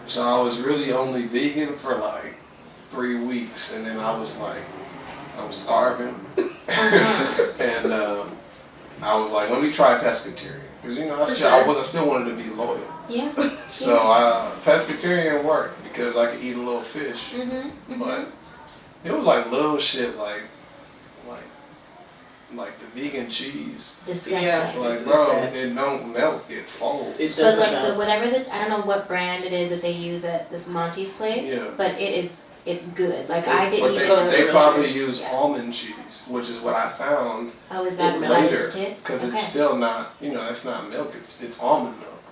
So I was really only vegan for like 3 weeks, and then I was like, I was starving, and I was like, let me try pescatarian, because I still wanted to be loyal. Yeah. So pescatarian worked because I could eat a little fish, but it was like little shit like the vegan cheese. Disgusting. Yeah, like bro, it don't melt, it folds. But like I don't know what brand it is that they use at this Monty's place, but it's good. Like I didn't. But they probably use almond cheese, which is what I found. Oh, is that later? Because it's still not, it's not milk. It's almond milk,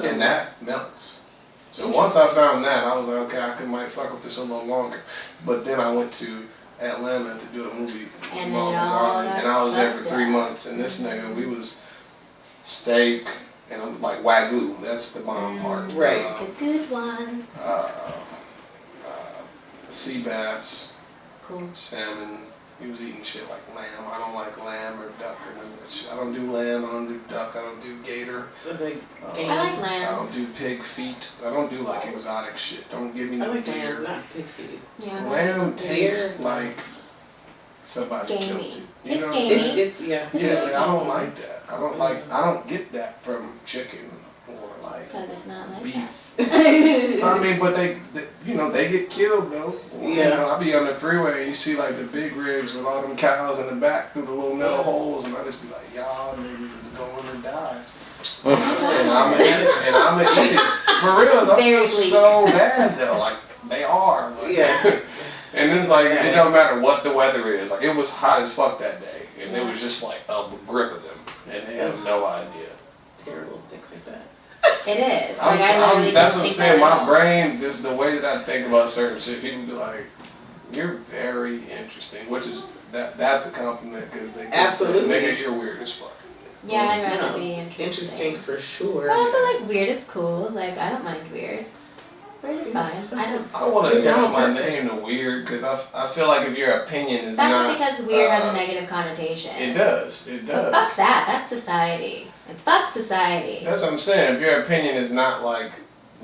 and that melts. So once I found that, I was like, okay, might fuck with this a little longer. But then I went to Atlanta to do a movie, and I was there for 3 months. And this nigga, we was steak and I'm like Wagyu. That's the bomb part. Right, the good one. Sea bass, cool. Salmon. He was eating shit like lamb. I don't like lamb or duck or none of that shit. I don't do lamb. I don't do duck. I don't do gator. I like lamb. I don't do pig feet. I don't do like exotic shit. Don't give me no deer. Lamb, not pig feet. Yeah, lamb tastes like somebody killed it. It's gamey. Yeah, I don't like that. I don't get that from chicken or like because it's not like beef. that. I mean, but they get killed though. Yeah. I'll be on the freeway and you see like the big rigs with all them cows in the back through the little metal holes, and I just be like, y'all niggas is going to die. And I'm gonna eat it. For real, I feel so bad though. Like they are. Like, and it's like it don't matter what the weather is. Like it was hot as fuck that day, and it was just like a grip of them, and they have no idea. Terrible things like that. It is. Like, that's what I'm saying. My brain, just the way that I think about certain shit, people be like, "You're very interesting," which is that's a compliment because they absolutely nigga, you're weird as fuck. Yeah, I'd rather be interesting. Interesting for sure. But also, like weird is cool. Like I don't mind weird. Weird is fine. I don't want to attach my name to weird because I feel like if your opinion is that's just because weird has a negative connotation. It does. It does. But fuck that. That's society. And fuck society. That's what I'm saying. If your opinion is not like,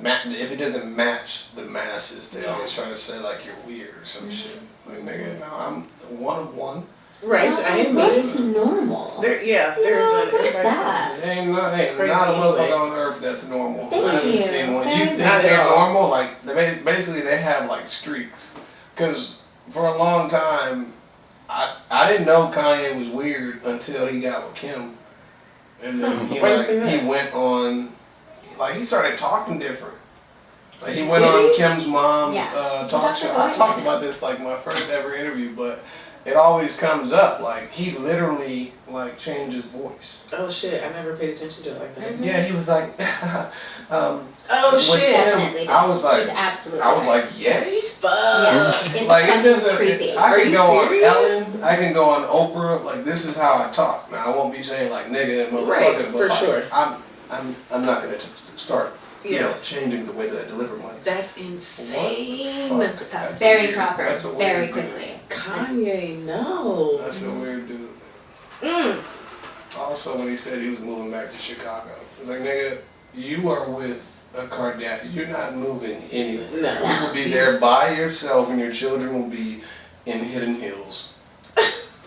if it doesn't match the masses, they always try to say like you're weird or some shit. Like nigga, no, I'm one of one. Right. What is normal? What is that? Ain't not a motherfucker on earth that's normal. Thank you. Seen one. You think they're normal? Like basically they have like streaks. Because for a long time, I didn't know Kanye was weird until he got with Kim. And then he went on, like he started talking different. Like he went on Kim's mom's talk show. I talked about this like my first ever interview, but it always comes up. Like he literally like changed his voice. Oh shit! I never paid attention to it like that. Yeah, he was like, oh shit! Definitely. I was like, he's absolutely I was like, yay, fuck. Yeah, it's like it doesn't. creepy. I can go serious? on Ellen. I can go on Oprah. Like this is how I talk. Now I won't be saying like nigga and motherfucker, right, but for sure. I'm not gonna start. Changing the way that I deliver my. That's insane. Very proper. Very quickly. Kanye, no. That's a weird dude. Also, when he said he was moving back to Chicago, it's like, nigga, you are with a Kardashian. You're not moving anywhere. No. You will be there by yourself, and your children will be in Hidden Hills.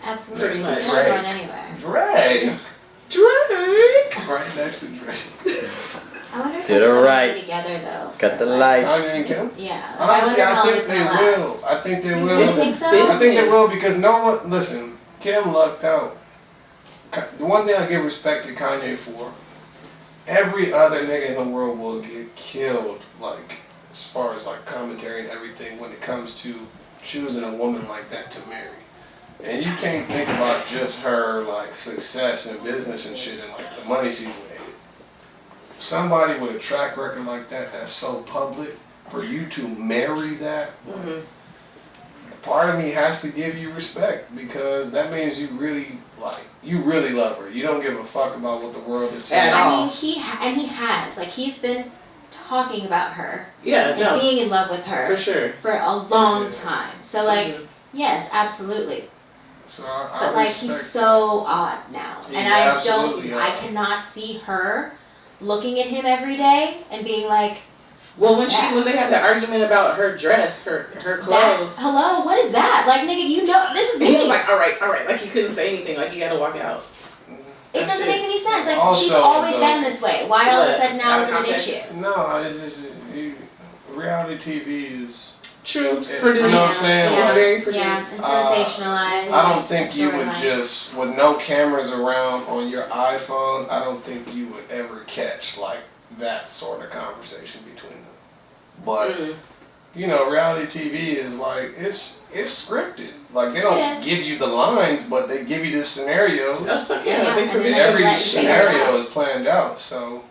Absolutely. Next to Not going anywhere. Drake. Right next to Drake. I wonder if they're still together though. Got the lights. Kanye and Kim? Yeah. Honestly, I think they will. I think they will. You think so? I think they will because no one. Listen, Kim lucked out. The one thing I give respect to Kanye for, every other nigga in the world will get killed. Like as far as like commentary and everything when it comes to choosing a woman like that to marry. And you can't think about just her like success in business and shit and like the money she's made. Somebody with a track record like that that's so public, for you to marry that, like, part of me has to give you respect because that means you really love her. You don't give a fuck about what the world is saying. I mean, he has like he's been talking about her, and being in love with her for sure for a long time. So like, yes, absolutely. So but like he's so odd now, and I cannot see her looking at him every day and being like, Well, when they had the argument about her dress, her clothes. Hello, what is that? Like, nigga, you know, this is me. He was like, all right. Like, he couldn't say anything. Like, he had to walk out. It doesn't make any sense. Like, Also, she's always been this way. Why all of a sudden now is it an issue? No, it's just reality TV is true. Produced. You know what I'm saying? Yeah, it's very produced. Yeah, it's sensationalized. I don't think you would just, with no cameras around on your iPhone, I don't think you would ever catch like that sort of conversation between them. But you know, reality TV is like it's scripted. Like they don't give you the lines, but they give you the scenarios. Every scenario is planned out. So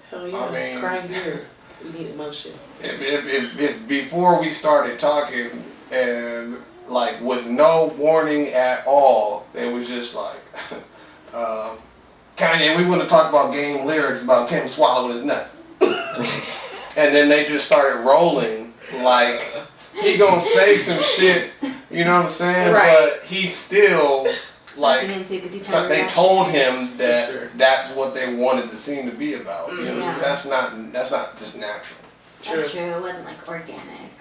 hell yeah, I mean, crying here. We need emotion. If before we started talking and like with no warning at all, it was just like Kanye, we want to talk about game lyrics about Kim swallowing his nut. And then they just started rolling like he gonna say some shit, you know what I'm saying? Right. But he still like they told him that that's what they wanted the scene to be about. You know, that's not just natural. That's true. It wasn't like organic.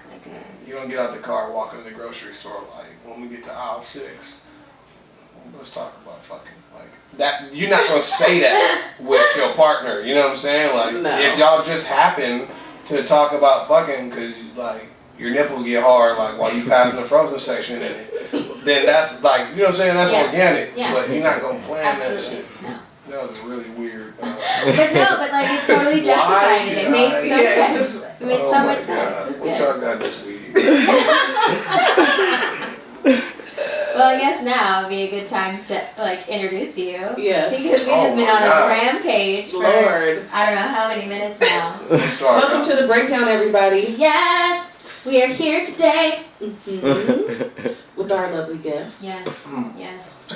You don't get out the car, walk into the grocery store like when we get to aisle 6. Let's talk about fucking like that. You're not gonna say that with your partner. You know what I'm saying? Like if y'all just happen to talk about fucking because like your nipples get hard like while you passing the frozen section in it, then that's like you know what I'm saying? That's organic. Yeah. But you're not gonna plan that shit. No. That was really weird. But like it totally justified it. It made so sense. It made so much sense. It was good. What y'all got this week? Well, I guess now would be a good time to like introduce you. Yes. Because we've just been on a rampage for I don't know how many minutes now. I'm sorry. Welcome to the breakdown, everybody. Yes, we are here today. With our lovely guest. Yes. Yes.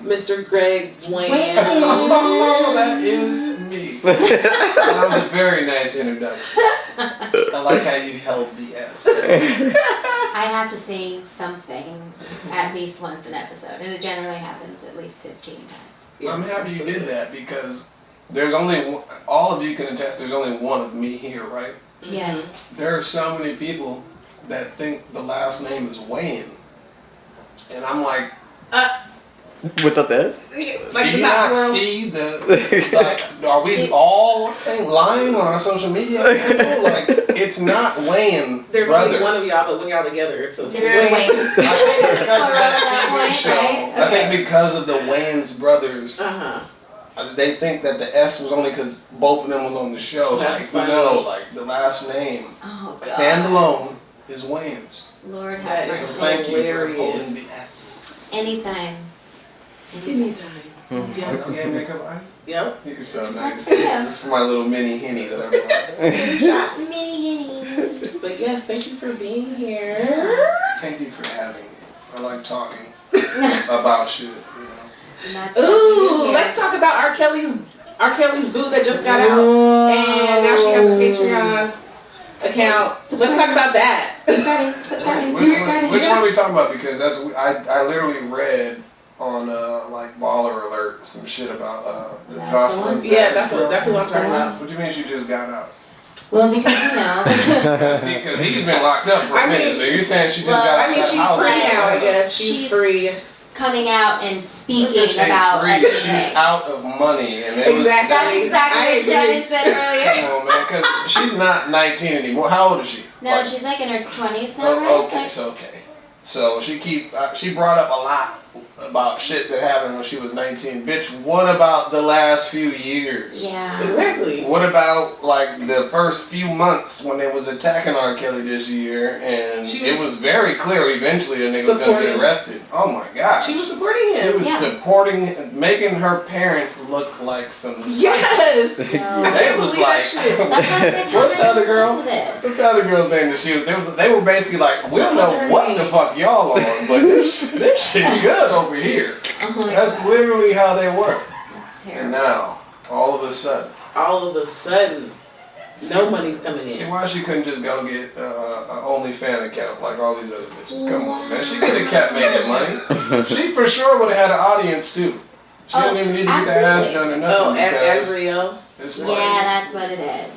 Mr. Gregg Wayans. Oh, that is me. That was a very nice introduction. I like how you held the S. I have to say something at least once an episode, and it generally happens at least 15 times. Yes, I'm happy you did that because there's only one, all of you can attest there's only one of me here, right? Yes. There are so many people that think the last name is Wayne. And I'm like, without this? Like do you not see the, like, are we all lying on our social media handle? Like, it's not Wayne There's brother. only one of y'all, but when y'all together, it's a Wayans. I think because of the Wayans brothers, they think that the S was only because both of them was on the show. That's like, funny. No, like, the last name, standalone, is Wayans. Lord have mercy. So thank you for holding the S. Anytime. Yes. Okay, makeup eyes? Yep. You're so nice. That's This is my little mini henny that I brought. Mini. But yes, thank you for being here. Thank you for having me. I like talking about shit, you know. Ooh, let's talk about R. Kelly's boo that just got out. And now she has a Patreon account. Let's talk about that. Subscribing. Which one are we talking about? Because that's I literally read on like Baller Alert some shit about the Jocelyn. Yeah, that's who I'm talking about. What do you mean she just got out? Well, because you know. Because he's been locked up for a minute, so you're saying she just got out of that she's house. free now, I guess. She's free. Coming out and speaking about everything. She's out of money, and exactly. That's exactly what Shannon said earlier. Come on, man, because she's not 19 anymore. How old is she? No, she's like in her 20s now, right? Okay, so she brought up a lot about shit that happened when she was 19. Bitch, what about the last few years? Yeah. Exactly. What about like the first few months when they was attacking R. Kelly this year, and it was very clear eventually a nigga was gonna get arrested. Oh my god. She was supporting him. She was supporting, making her parents look like some. Yes. They was like, what's the other girl? What's the other girl's name that she was? They were basically like, we don't know what the fuck y'all on, but this shit's good over here. That's literally how they were. That's terrible. And now, all of a sudden, no money's coming in. See why she couldn't just go get an OnlyFans account like all these other bitches? Come on, man. She could have kept making money. She for sure would have had an audience too. She didn't even need to get the ass done or nothing. As real. It's that's what it is.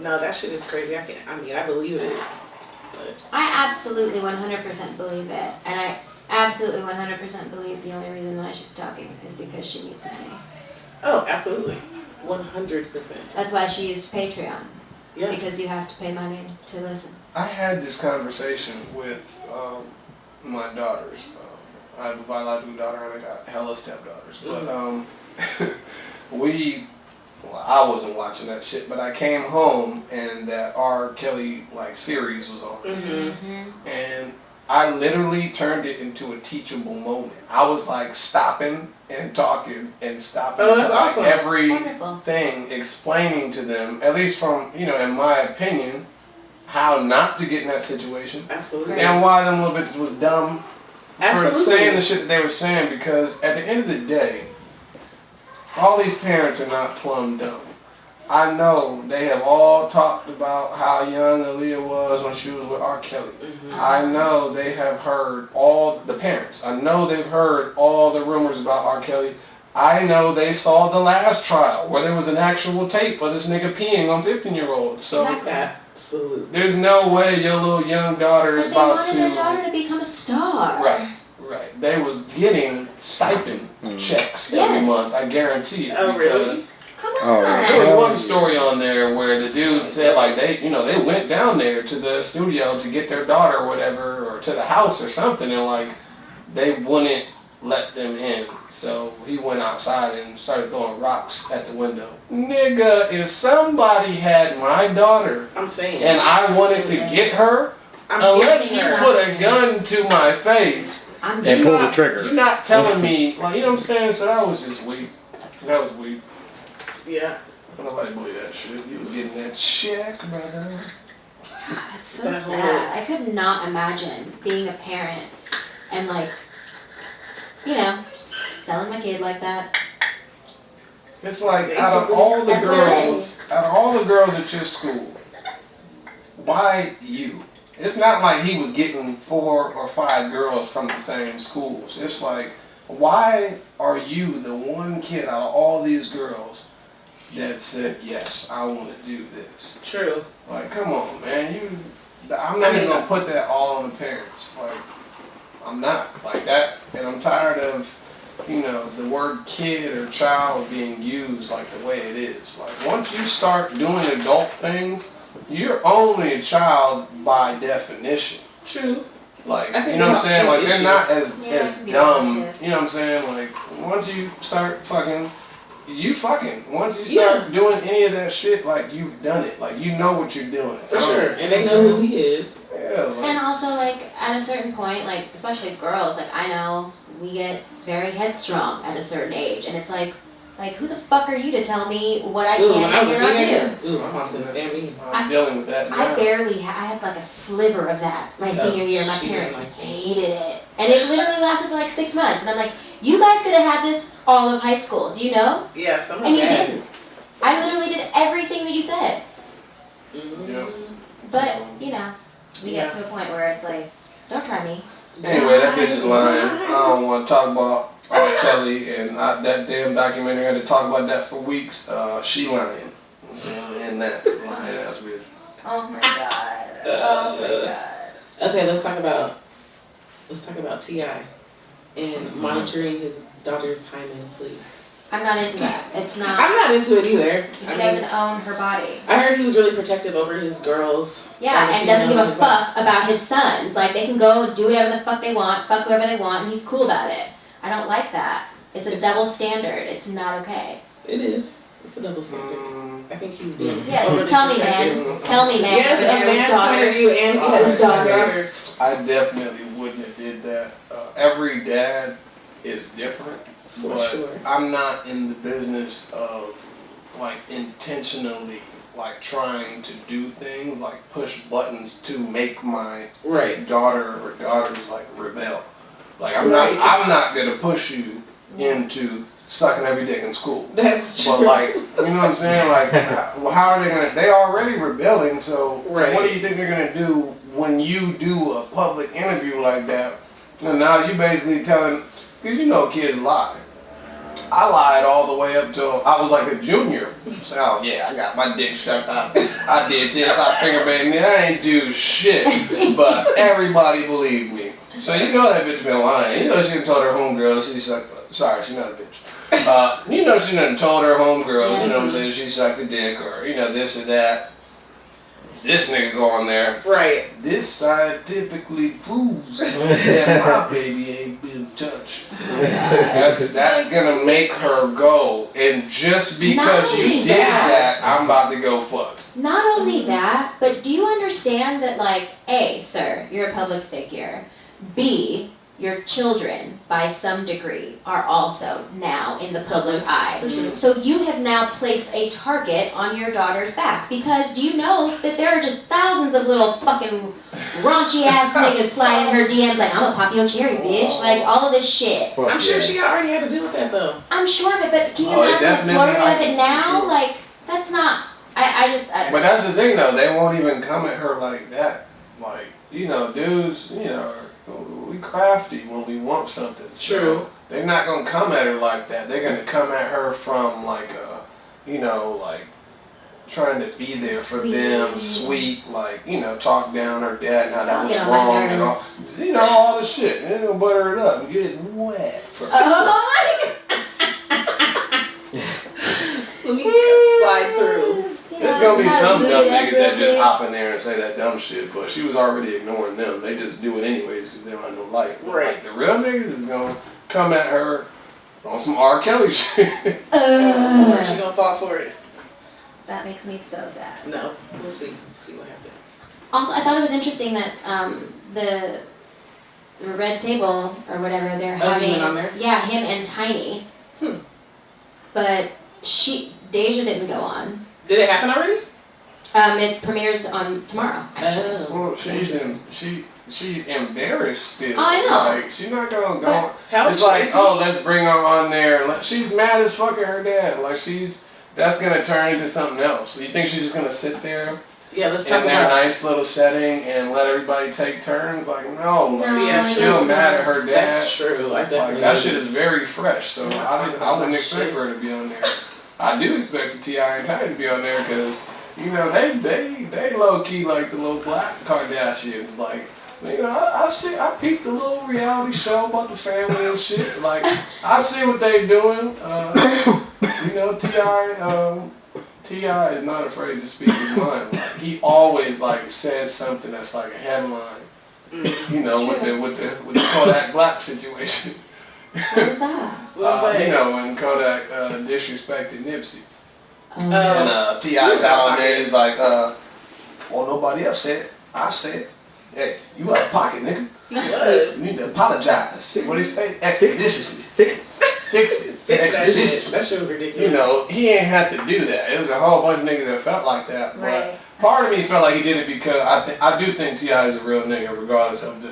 No, that shit is crazy. I believe it. But I absolutely 100% believe it. And I absolutely 100% believe the only reason why she's talking is because she needs money. oh, absolutely. 100%. That's why she used Patreon. Yes. Because you have to pay money to listen. I had this conversation with my daughters. I have a biological daughter and I got hella stepdaughters. But I wasn't watching that shit, but I came home and that R. Kelly series was on. And I literally turned it into a teachable moment. I was stopping and talking and stopping that's awesome. everything, explaining to them, at least from, in my opinion, how not to get in that situation. Absolutely. And why them little bitches was dumb for saying the shit that they were saying, because at the end of the day, all these parents are not plumb dumb. I know they have all talked about how young Aaliyah was when she was with R. Kelly. I know they have heard all the parents. I know they've heard all the rumors about R. Kelly. I know they saw the last trial where there was an actual tape of this nigga peeing on 15-year-olds. So absolutely, there's no way your little young daughter is about to. But they wanted their daughter to become a star. Right. They was getting stipend checks every month. I guarantee it. Oh, really? Come on. There was one story on there where the dude said they went down there to the studio to get their daughter or whatever, or to the house or something, and they wouldn't let them in. So he went outside and started throwing rocks at the window. Nigga, if somebody had my daughter, I'm saying, and I wanted to get her, unless you put a gun to my face and pull the trigger. You're not telling me, you know what I'm saying? So that was just weak. That was weak. Yeah. Nobody believe that shit. You was getting that check, brother. God, that's so sad. I could not imagine being a parent and selling my kid like that. It's out of all the girls at your school, why you? It's not like he was getting 4 or 5 girls from the same schools. It's why are you the one kid out of all these girls that said, yes, I want to do this? True. Come on, man. I'm not even going to put that all on the parents. I'm not. That. And I'm tired of, the word kid or child being used the way it is. Once you start doing adult things, you're only a child by definition. True. You know what I'm saying? They're not as dumb. You know what I'm saying? Once you start fucking, you fucking. Once you start doing any of that shit, you've done it. You know what you're doing. For sure. And they know who he is. Yeah. And also, at a certain point, especially girls, I know we get very headstrong at a certain age. And it's who the fuck are you to tell me what I can and cannot do? Ooh, my mom couldn't stand me. I'm dealing with that now. I had a sliver of that my senior year. My parents hated it. And it literally lasted for 6 months. And I'm you guys could have had this all of high school. Do you know? Yeah, some of And you didn't. I literally did everything that you said. Yeah. But, we get to a point where it's don't try me. Anyway, that bitch is lying. I don't want to talk about R. Kelly and that damn documentary. I had to talk about that for weeks. She lying. And that lying ass bitch. Oh my god. Oh my god. Okay, let's talk about T.I. and monitoring his daughter's hymen, please. I'm not into that. It's not. I'm not into it either. He doesn't own her body. I heard he was really protective over his girls. Yeah, and doesn't give a fuck about his sons. They can go do whatever the fuck they want, fuck whoever they want, and he's cool about it. I don't like that. It's a double standard. It's not okay. It is. It's a double standard. I think he's being. Yes, tell me, man. Tell me, man. Yes, a man's daughters. You and his daughters. I definitely wouldn't have did that. Every dad is different. For but sure. I'm not in the business of intentionally trying to do things push buttons to make my daughter or daughters rebel. I'm not gonna push you into sucking every dick in school. That's true. But you know what I'm saying? How are they gonna? They already rebelling. So what do you think they're gonna do when you do a public interview like that? And now you basically telling, because kids lie. I lied all the way up till I was like a junior. So, oh yeah, I got my dick sucked out. I did this, I finger banged me. I ain't do shit. But everybody believed me. So you know that bitch been lying. You know she done told her homegirl she sucked. Sorry, she's not a bitch. You know she done told her homegirl, you know what I'm saying, she sucked a dick or, you know, this or that. This nigga go on there. Right. This scientifically proves that my baby ain't been touched. That's gonna make her go. And just because you did that, I'm about to go fuck. Not only that, but do you understand that, like, A, sir, you're a public figure. B, your children, by some degree, are also now in the public eye. Sure. So you have now placed a target on your daughter's back. Because do you know that there are just thousands of little fucking raunchy ass niggas sliding her DMs like, I'm gonna pop your cherry, bitch. Like, all of this shit. I'm sure she already had to deal with that, though. I'm sure of it, but can you imagine the flurry of it now? Sure. Like, that's not... I don't But know. that's the thing, though. They won't even come at her like that. Like, you know, dudes, you know, we crafty when we want something. So True. they're not going to come at her like that. They're going to come at her from, like, you know, like, trying to be there for them, sweet, like, you know, talk down her dad and how that was wrong and all. You know, all the shit. And they're going to butter it up and get it wet for Oh my Let me slide through. There's gonna be some dumb niggas that just hop in there and say that dumb shit, but she was already ignoring them. They just do it anyways because they don't have no life. But Right. like the real niggas is gonna come at her on some R. Kelly shit. Or is she gonna fall for it? That makes me so sad. No. We'll see. See what happens. Also, I thought it was interesting that the red table or whatever they're Oh, he having. went on there? Yeah, him and Tiny. But Deja didn't go on. Did it happen already? It premieres on tomorrow, actually. Well, she's embarrassed still. Oh, I know. Like she's not gonna go. But how It's is she like, 18? oh, let's bring her on there. Like, she's mad as fucking her dad. Like that's gonna turn into something else. You think she's just gonna sit there Yeah, let's in talk their about nice little setting and let everybody take turns? Like, no, like, No, I she's guess still not. mad at her dad. That's true. I Like, definitely that shit is very fresh, so I'm not I talking about wouldn't that expect shit. her to be on there. I do expect the T.I. and Tiny to be on there because, you know, they low key like the little black Kardashians. Like, you know, I peeped the little reality show about the family and shit. Like, I see what they doing. You know, T.I. is not afraid to speak his mind. Like, he always like says something that's like a headline. You know, with the Kodak Black situation. What was that? What was that? You know, when Kodak disrespected Nipsey. Oh. And T.I. got on there, he's like, well, nobody else said it. I said, hey, you out of pocket, nigga. He was. You need to apologize. What do you say? Expeditiously. Fix it. Fix it. Fix that shit. Expeditiously. That shit was ridiculous. You know, he ain't had to do that. It was a whole bunch of niggas that felt like that. But Right. part of me felt like he did it because I do think T.I. is a real nigga, regardless of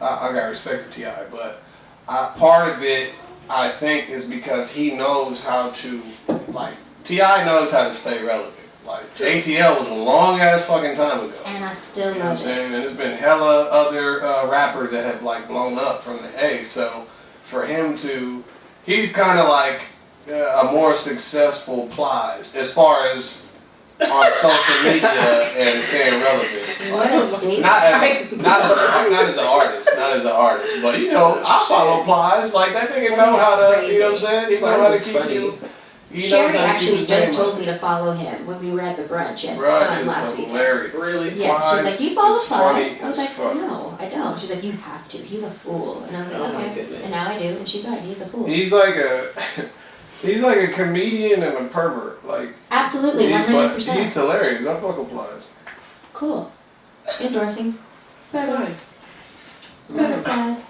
I got respect for T.I. But part of it, I think, is because he knows how to, like, T.I. knows how to stay relevant. Like, ATL was a long ass fucking time ago. And I still You know what I'm love it. saying? And there's been hella other rappers that have like blown up from the A. So for him to, he's kind of like a more successful Plies as far as on social media and staying relevant. What a statement. Not as an artist, but you know, I follow Plies. Like that nigga know how to, you know what I'm saying? He know how to Plies is keep funny. you. He knows Sherry how to keep actually his just name told up. me to follow him when we were at the brunch Right, last it's weekend. hilarious. Really? Yeah, she was like, do you follow It's funny Plies? I was as like, fuck. no, I don't. She's like, you have to. He's a fool. And I was like, Oh my okay. goodness. And now I do. And she's right. He's a fool. He's like a comedian and a pervert. Like Absolutely, he's 100%. hilarious. I fuck with Plies. Cool. Endorsing. Nice. Perfect Plies.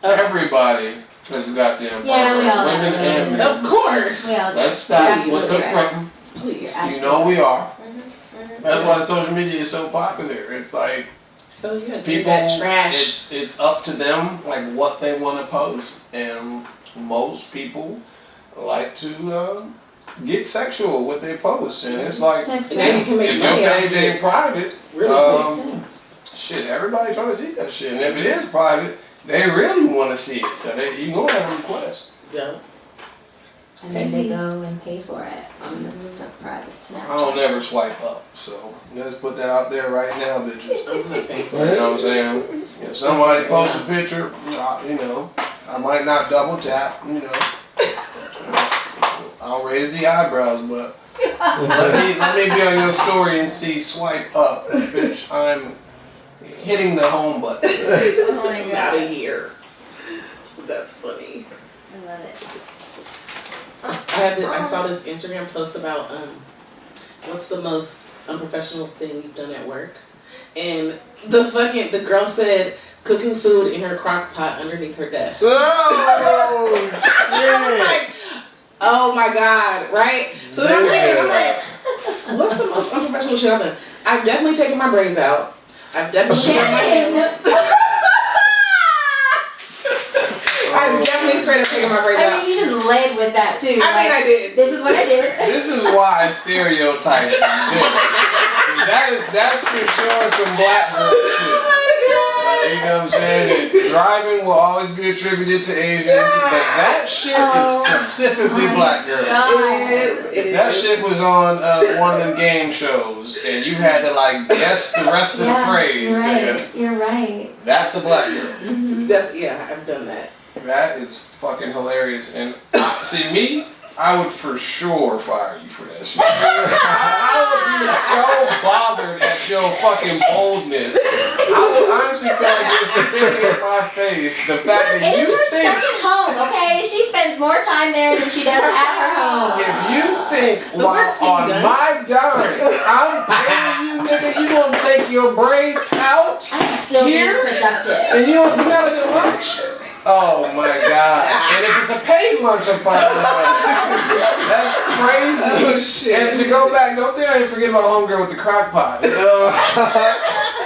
Everybody has got them. Yeah, we all women do. and men. Of course. We all do. Let's stop You're with absolutely the right. fronting. Please. You know we are. Mhm. That's why social media is so popular. It's like Oh yeah. people, That trash. it's up to them, like what they want to post, and most people like to get sexual with their posts, and it's like Sex And now you if can make your money off page it. ain't private, Really? Sex. shit, everybody trying to see that shit, and if it is private, they really want to see it, so you gonna have a request. Yeah. And then they go and pay for it on the private Snapchat. I don't ever swipe up, so let's put that out there right now, bitches. I'm gonna pay for You it. know what I'm saying? If somebody posts a picture, you know, I might not double tap, you know. I'll raise the eyebrows, but let me be on your story and see swipe up, bitch. I'm hitting the home button. Oh my Out god. of here. That's funny. I love it. I saw this Instagram post about what's the most unprofessional thing you've done at work, and the girl said cooking food in her crock pot underneath her desk. Oh, I was like, oh my god, right? So then I'm like, what's the most unprofessional shit I've done? I've definitely taken my braids out. I've definitely taken my hair. I've definitely straight up taken my braids out. I mean, you just led with that too. I did. This is what I did. This is why stereotypes exist. That's for sure some black girl shit. You know what I'm saying? Driving will always be attributed to Asians, but that shit is specifically black girls. It is. That shit was on one of them game shows, and you had to like guess the rest of the phrase. You're right. Nigga. You're right. That's a black girl. Mm-hmm. Yeah, I've done that. That is fucking hilarious. And see me, I would for sure fire you for that shit. I would be so bothered at your fucking boldness. I would honestly feel like you're spitting in my face. The fact that It is you her think, second home, okay? She spends more time there than she does at her home. if you think The while work's being on done. my dime, I'm paying you, nigga, you gonna take your braids out I'm still here being productive. and you gotta get lunch? Oh my god. And if it's a paid lunch, I'm fine with that. That's crazy. Oh, shit. And to go back, don't think I didn't forget about homegirl with the crock pot.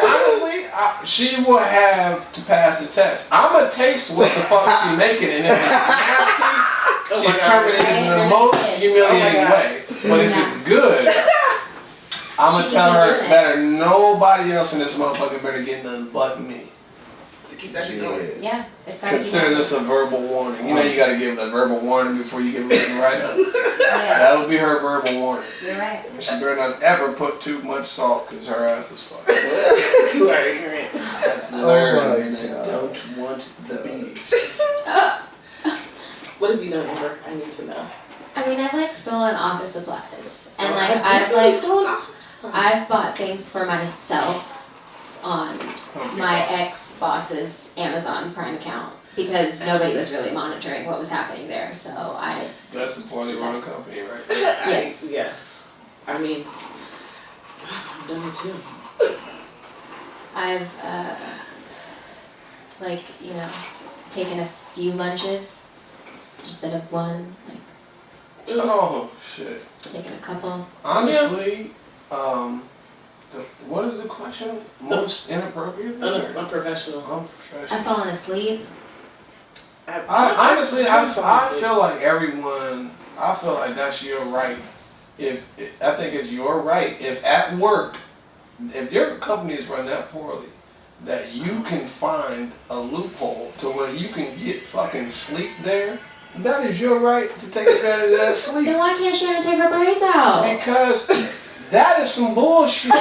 Honestly, she will have to pass the test. I'ma taste what the fuck she's making, and if it's nasty, she's terminated in the most humiliating way. But if it's good, I'ma She tell can her do it. better nobody else in this motherfucker better get nothing but me. Keep that shit going. Yeah, it's gotta Consider be. this a verbal warning. You know you gotta give a verbal warning before you give a written write-up. Yes, That would be her verbal warning. you're right. And she better not ever put too much salt because her ass is fucked. You are ignorant. Learn, and I God. don't want the bees. What have you done, Amber? I need to know. I mean, I've like stolen office supplies, and Oh, like I've I've definitely like stolen Oscars. I've bought things for myself on my ex-boss's Amazon Prime account because nobody was really monitoring what was happening there. So That's the poorly run company right there. Yes. Yes. I mean, I've done it too. I've like, you know, taken a few lunches instead of one, like Oh shit. taken a couple. Honestly, what is the question? Most inappropriate thing? or Unprofessional. Unprofessional. I've fallen asleep. Honestly, I honestly. feel like everyone, I feel like that's your right. I think it's your right. If at work, if your company is run that poorly, that you can find a loophole to where you can get fucking sleep there, that is your right to take advantage of that sleep. Then why can't Shannon take her braids out? Because that is some bullshit.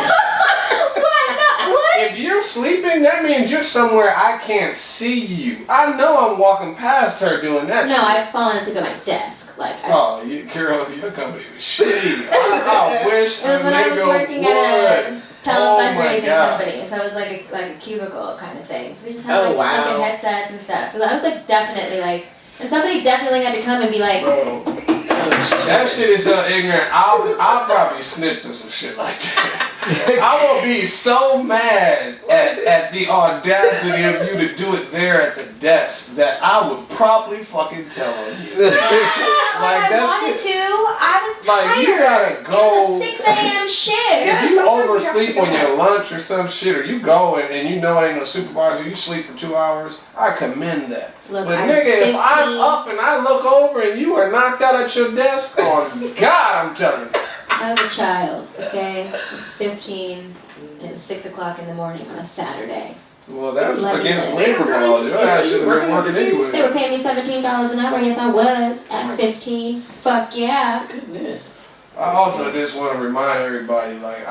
What? If you're sleeping, that means you're somewhere I can't see you. I know I'm walking past her doing that No, shit. I've fallen asleep at my desk. Like, Oh, Carol, your company was shitty. I wish it was when I was nigga working at a would. tele Oh my fundraising God. company, so it was like a cubicle kind of thing. So we just had Oh, like wow. fucking headsets and stuff. So that was like definitely like, and somebody definitely had to come and be like, Bro, that shit is so ignorant. I'll probably snitch on some shit like that. I will be so mad at the audacity of you to do it there at the desk that I would probably fucking tell on you. I that wanted shit- to. I was tired. Like, you gotta go. It was a 6 a.m. shift. Yeah. If you sometimes you oversleep have to on your lunch or some shit, or you go and you know it ain't no supervisor, you sleep for 2 hours, I commend that. Look, But I was nigga, if I'm 15. up and I look over and you are knocked out at your desk, oh God, I'm telling you. I was a child, okay? I was 15, and it was 6 o'clock in the morning on a Saturday. Well, that's Lucky against that. labor law. Your ass should have been working anyway. They were paying me $17 an hour. Yes, I was at 15. Fuck yeah. Goodness. I also just want to remind everybody, like,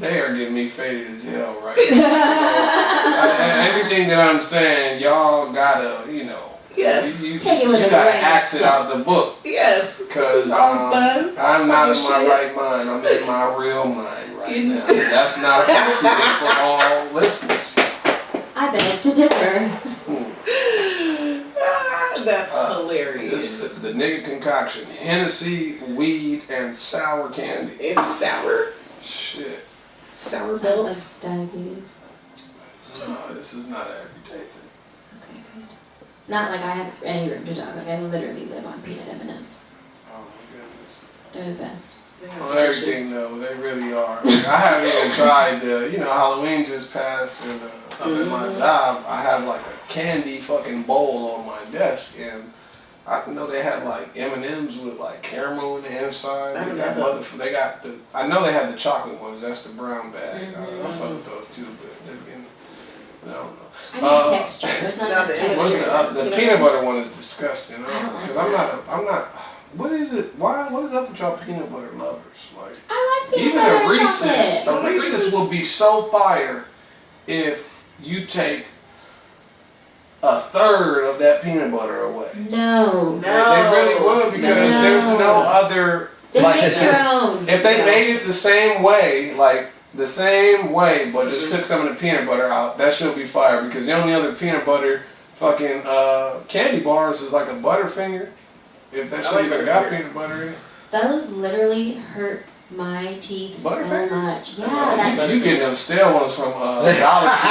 they are getting me faded as hell right now. So, everything that I'm saying, y'all gotta, you know. Yes. You Take it with a gotta grain of axe it salt. out the book. Yes. Because all fun. I'm not in my Shit. right mind. I'm in my real mind right now. That's not appropriate for all listeners. I beg to differ. That's hilarious. Just the nigga concoction. Hennessy, weed, and sour candy. It's sour. Shit. Sour Sounds belts. like diabetes. No, this is not an everyday thing. Okay, good. Not like I have any room to talk. Like I literally live on peanut M&Ms. Oh my goodness. They're the best. Well, everything though, they really are. Like, I haven't even tried Halloween just passed and up at my job, I have like a candy fucking bowl on my desk and I know they had like M&Ms with like caramel in the inside. I know they had the chocolate ones, that's the brown bag. I fuck with those too, but I don't know. I need texture. There's not enough texture. What's the peanut butter one is disgusting. I don't like Because that. I'm not. What is it? What is up with y'all peanut butter lovers? Like, I like peanut even butter a and Reese's, chocolate. a Reese's will be so fire if you take a third of that peanut butter away. No. They really would because No. there's no other. They like, make your own. if they made it the same way, but just took some of the peanut butter out, that should be fire because the only other peanut butter fucking candy bars is like a Butterfinger. If that shit even got peanut butter in it. Those literally hurt my teeth so Butterfingers? much. Yeah, You getting them stale ones from Dollar Tree.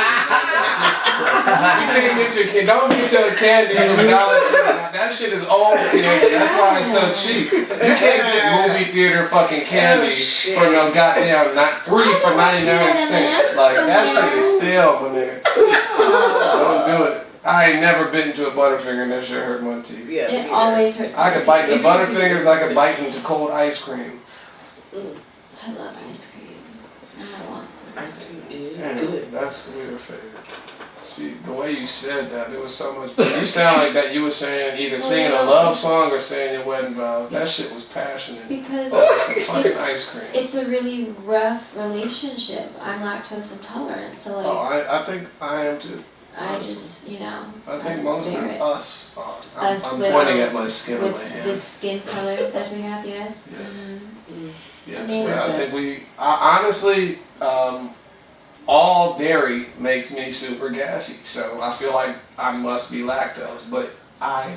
You can't get your don't get your candy from Dollar Tree. That shit is old candy. That's why it's so cheap. You can't get movie theater fucking candy for no goddamn not 3 for 99 cents. Like that shit is stale when they don't do it. I ain't never bitten into a Butterfinger and that shit hurt my teeth. Yeah, it always hurts my I could teeth. bite into Butterfingers, I could bite into cold ice cream. I love ice cream. I want some. Ice cream is Damn, good. that's your favorite. See, the way you said that, there was so much. You sound like that you were saying either singing a love song or saying your wedding vows. That shit was passionate. Because Some fucking ice cream. it's a really rough relationship. I'm lactose intolerant, so like I think I am too. I just, I I think just most bear of it. us are. Us I'm with- pointing at my skin on my With hand. this skin color that we have, yes. Yes. Mhm. Yes, I mean- I think honestly, all dairy makes me super gassy. So I feel like I must be lactose, but I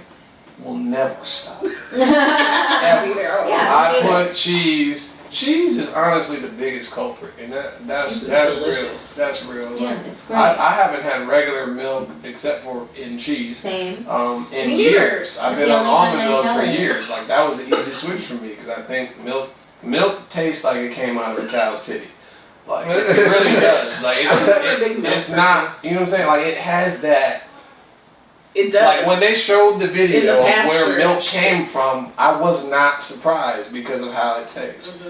will never stop. I'll be there. Yeah. I put cheese. Cheese is honestly the biggest culprit, and that's Cheese is real. delicious. That's real. Yeah, Like, it's great. I haven't had regular milk except for in cheese. Same. In Me years, I've That's been the on only time almond I milk for know it. years. Like that was an easy switch for me because I think milk tastes like it came out of a cow's titty. Like it really does. Like it's not. You know what I'm saying? Like it has that. It does. Like when they showed the In video the of where pasture. milk came from, I was not surprised because of how it tastes.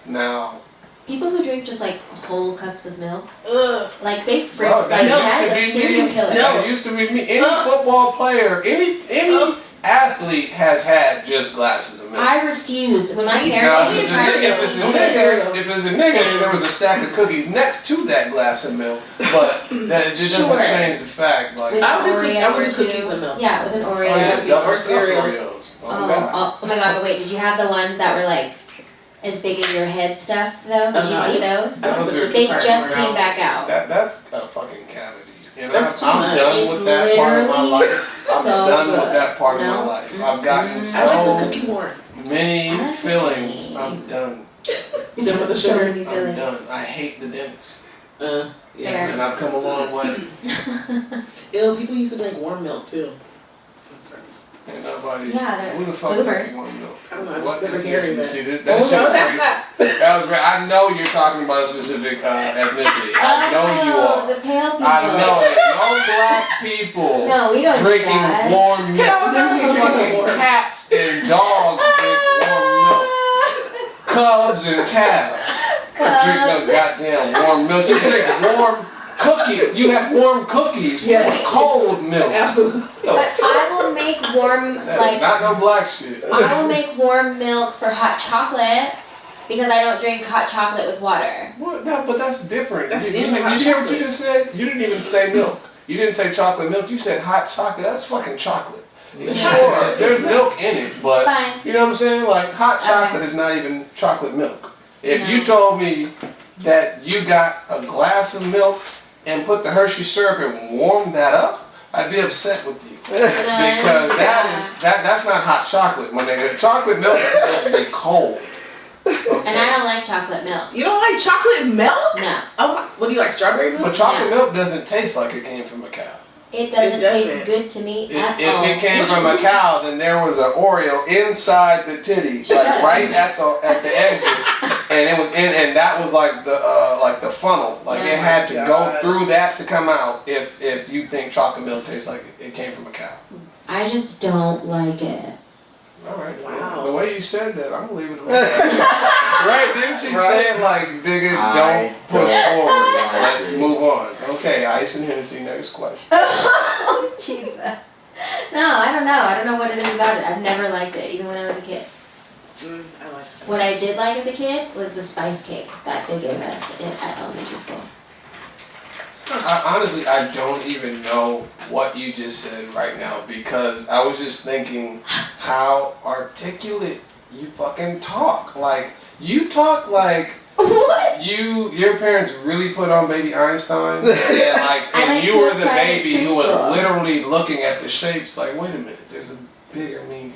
Now, People who drink just like whole cups of milk, Ugh. like they freak, bro, like that that's a used to be serial me. killer. That used to be me. Any football player, any athlete has had just glasses of milk. I refused when my Now, parents. if it's a nigga, then there was a stack of cookies next to that glass of milk, but that it just doesn't Sure. change the fact. Like, With I would do Oreo cookies or and two. milk. Yeah, with an Oreo. oh yeah, double or stuffed cereal. Oreos. Oh, God. Oh my god, but wait, did you have the ones that were like as big as your head stuffed though? Did you see those? Those are- They just came back out. That's a fucking cavity. And That's too I'm much. done It's with that part of my literally life. I'm so done good. with that part of No? my life. I've gotten I like the so cookie more. many I like fillings. the I'm done. You done with the So sugar? many I'm fillings. done. I hate the dentist. Yeah. Fair. And I've come a long way. Ew, people used to drink warm milk too. Sounds gross. And nobody. Yeah, they're Who the fuck boomers. drinks warm milk? I don't know, I What? just never hearing that. See, that Oh, shit no, was that's racist. That was I know you're talking about a specific ethnicity. I know you Oh, are. the pale people. I know that no black people No, we don't do drinking that. warm milk. Hell no. Fucking cats and dogs drink warm milk. Cubs and calves. Drink no Cubs. goddamn warm milk. You drink warm cookies. You have warm cookies Yes. with cold milk. Absolutely. But I will make warm, like, Not no black shit. I will make warm milk for hot chocolate because I don't drink hot chocolate with water. What? No, but that's different. That's Did in you hot hear what you chocolate. just said? You didn't even say milk. You didn't say chocolate milk. You said hot chocolate. That's fucking chocolate. It's Sure, hot chocolate. there's milk in it, but Fine. you know what I'm saying? Like hot chocolate Okay. is not even chocolate milk. If No. you told me that you got a glass of milk and put the Hershey syrup and warmed that up, I'd be upset with you. Because that's not hot chocolate, my nigga. Chocolate milk is supposed to be cold. And I don't like chocolate milk. You don't like chocolate milk? No. Oh, what do you like, strawberry milk? But chocolate Yeah. milk doesn't taste like it came from a cow. It doesn't It taste doesn't. good to me If at all. it came Which from a one? cow, then there was an Oreo inside the titty, like right at the exit, and it was in, and that was like the funnel, like Oh it had to my go God. through that to come out. If you think chocolate milk tastes like it came from a cow, I just don't like it. all right. Wow. The way you said that, I'm gonna leave it alone. Right? Didn't she say it like, nigga, I don't push don't forward. like Let's it. move on. Okay, Ice and Hennessy. Next question. Oh, Jesus. No, I don't know. I don't know what it is about it. I've never liked it, even when I was a kid. I like it. What I did like as a kid was the spice cake that they gave us at elementary school. Honestly, I don't even know what you just said right now because I was just thinking how articulate you fucking talk. Like, you talk like What? your parents really put on Baby Einstein and I and went you to were a the private baby who was preschool. literally looking at the shapes like, wait a minute, there's a bigger meaning.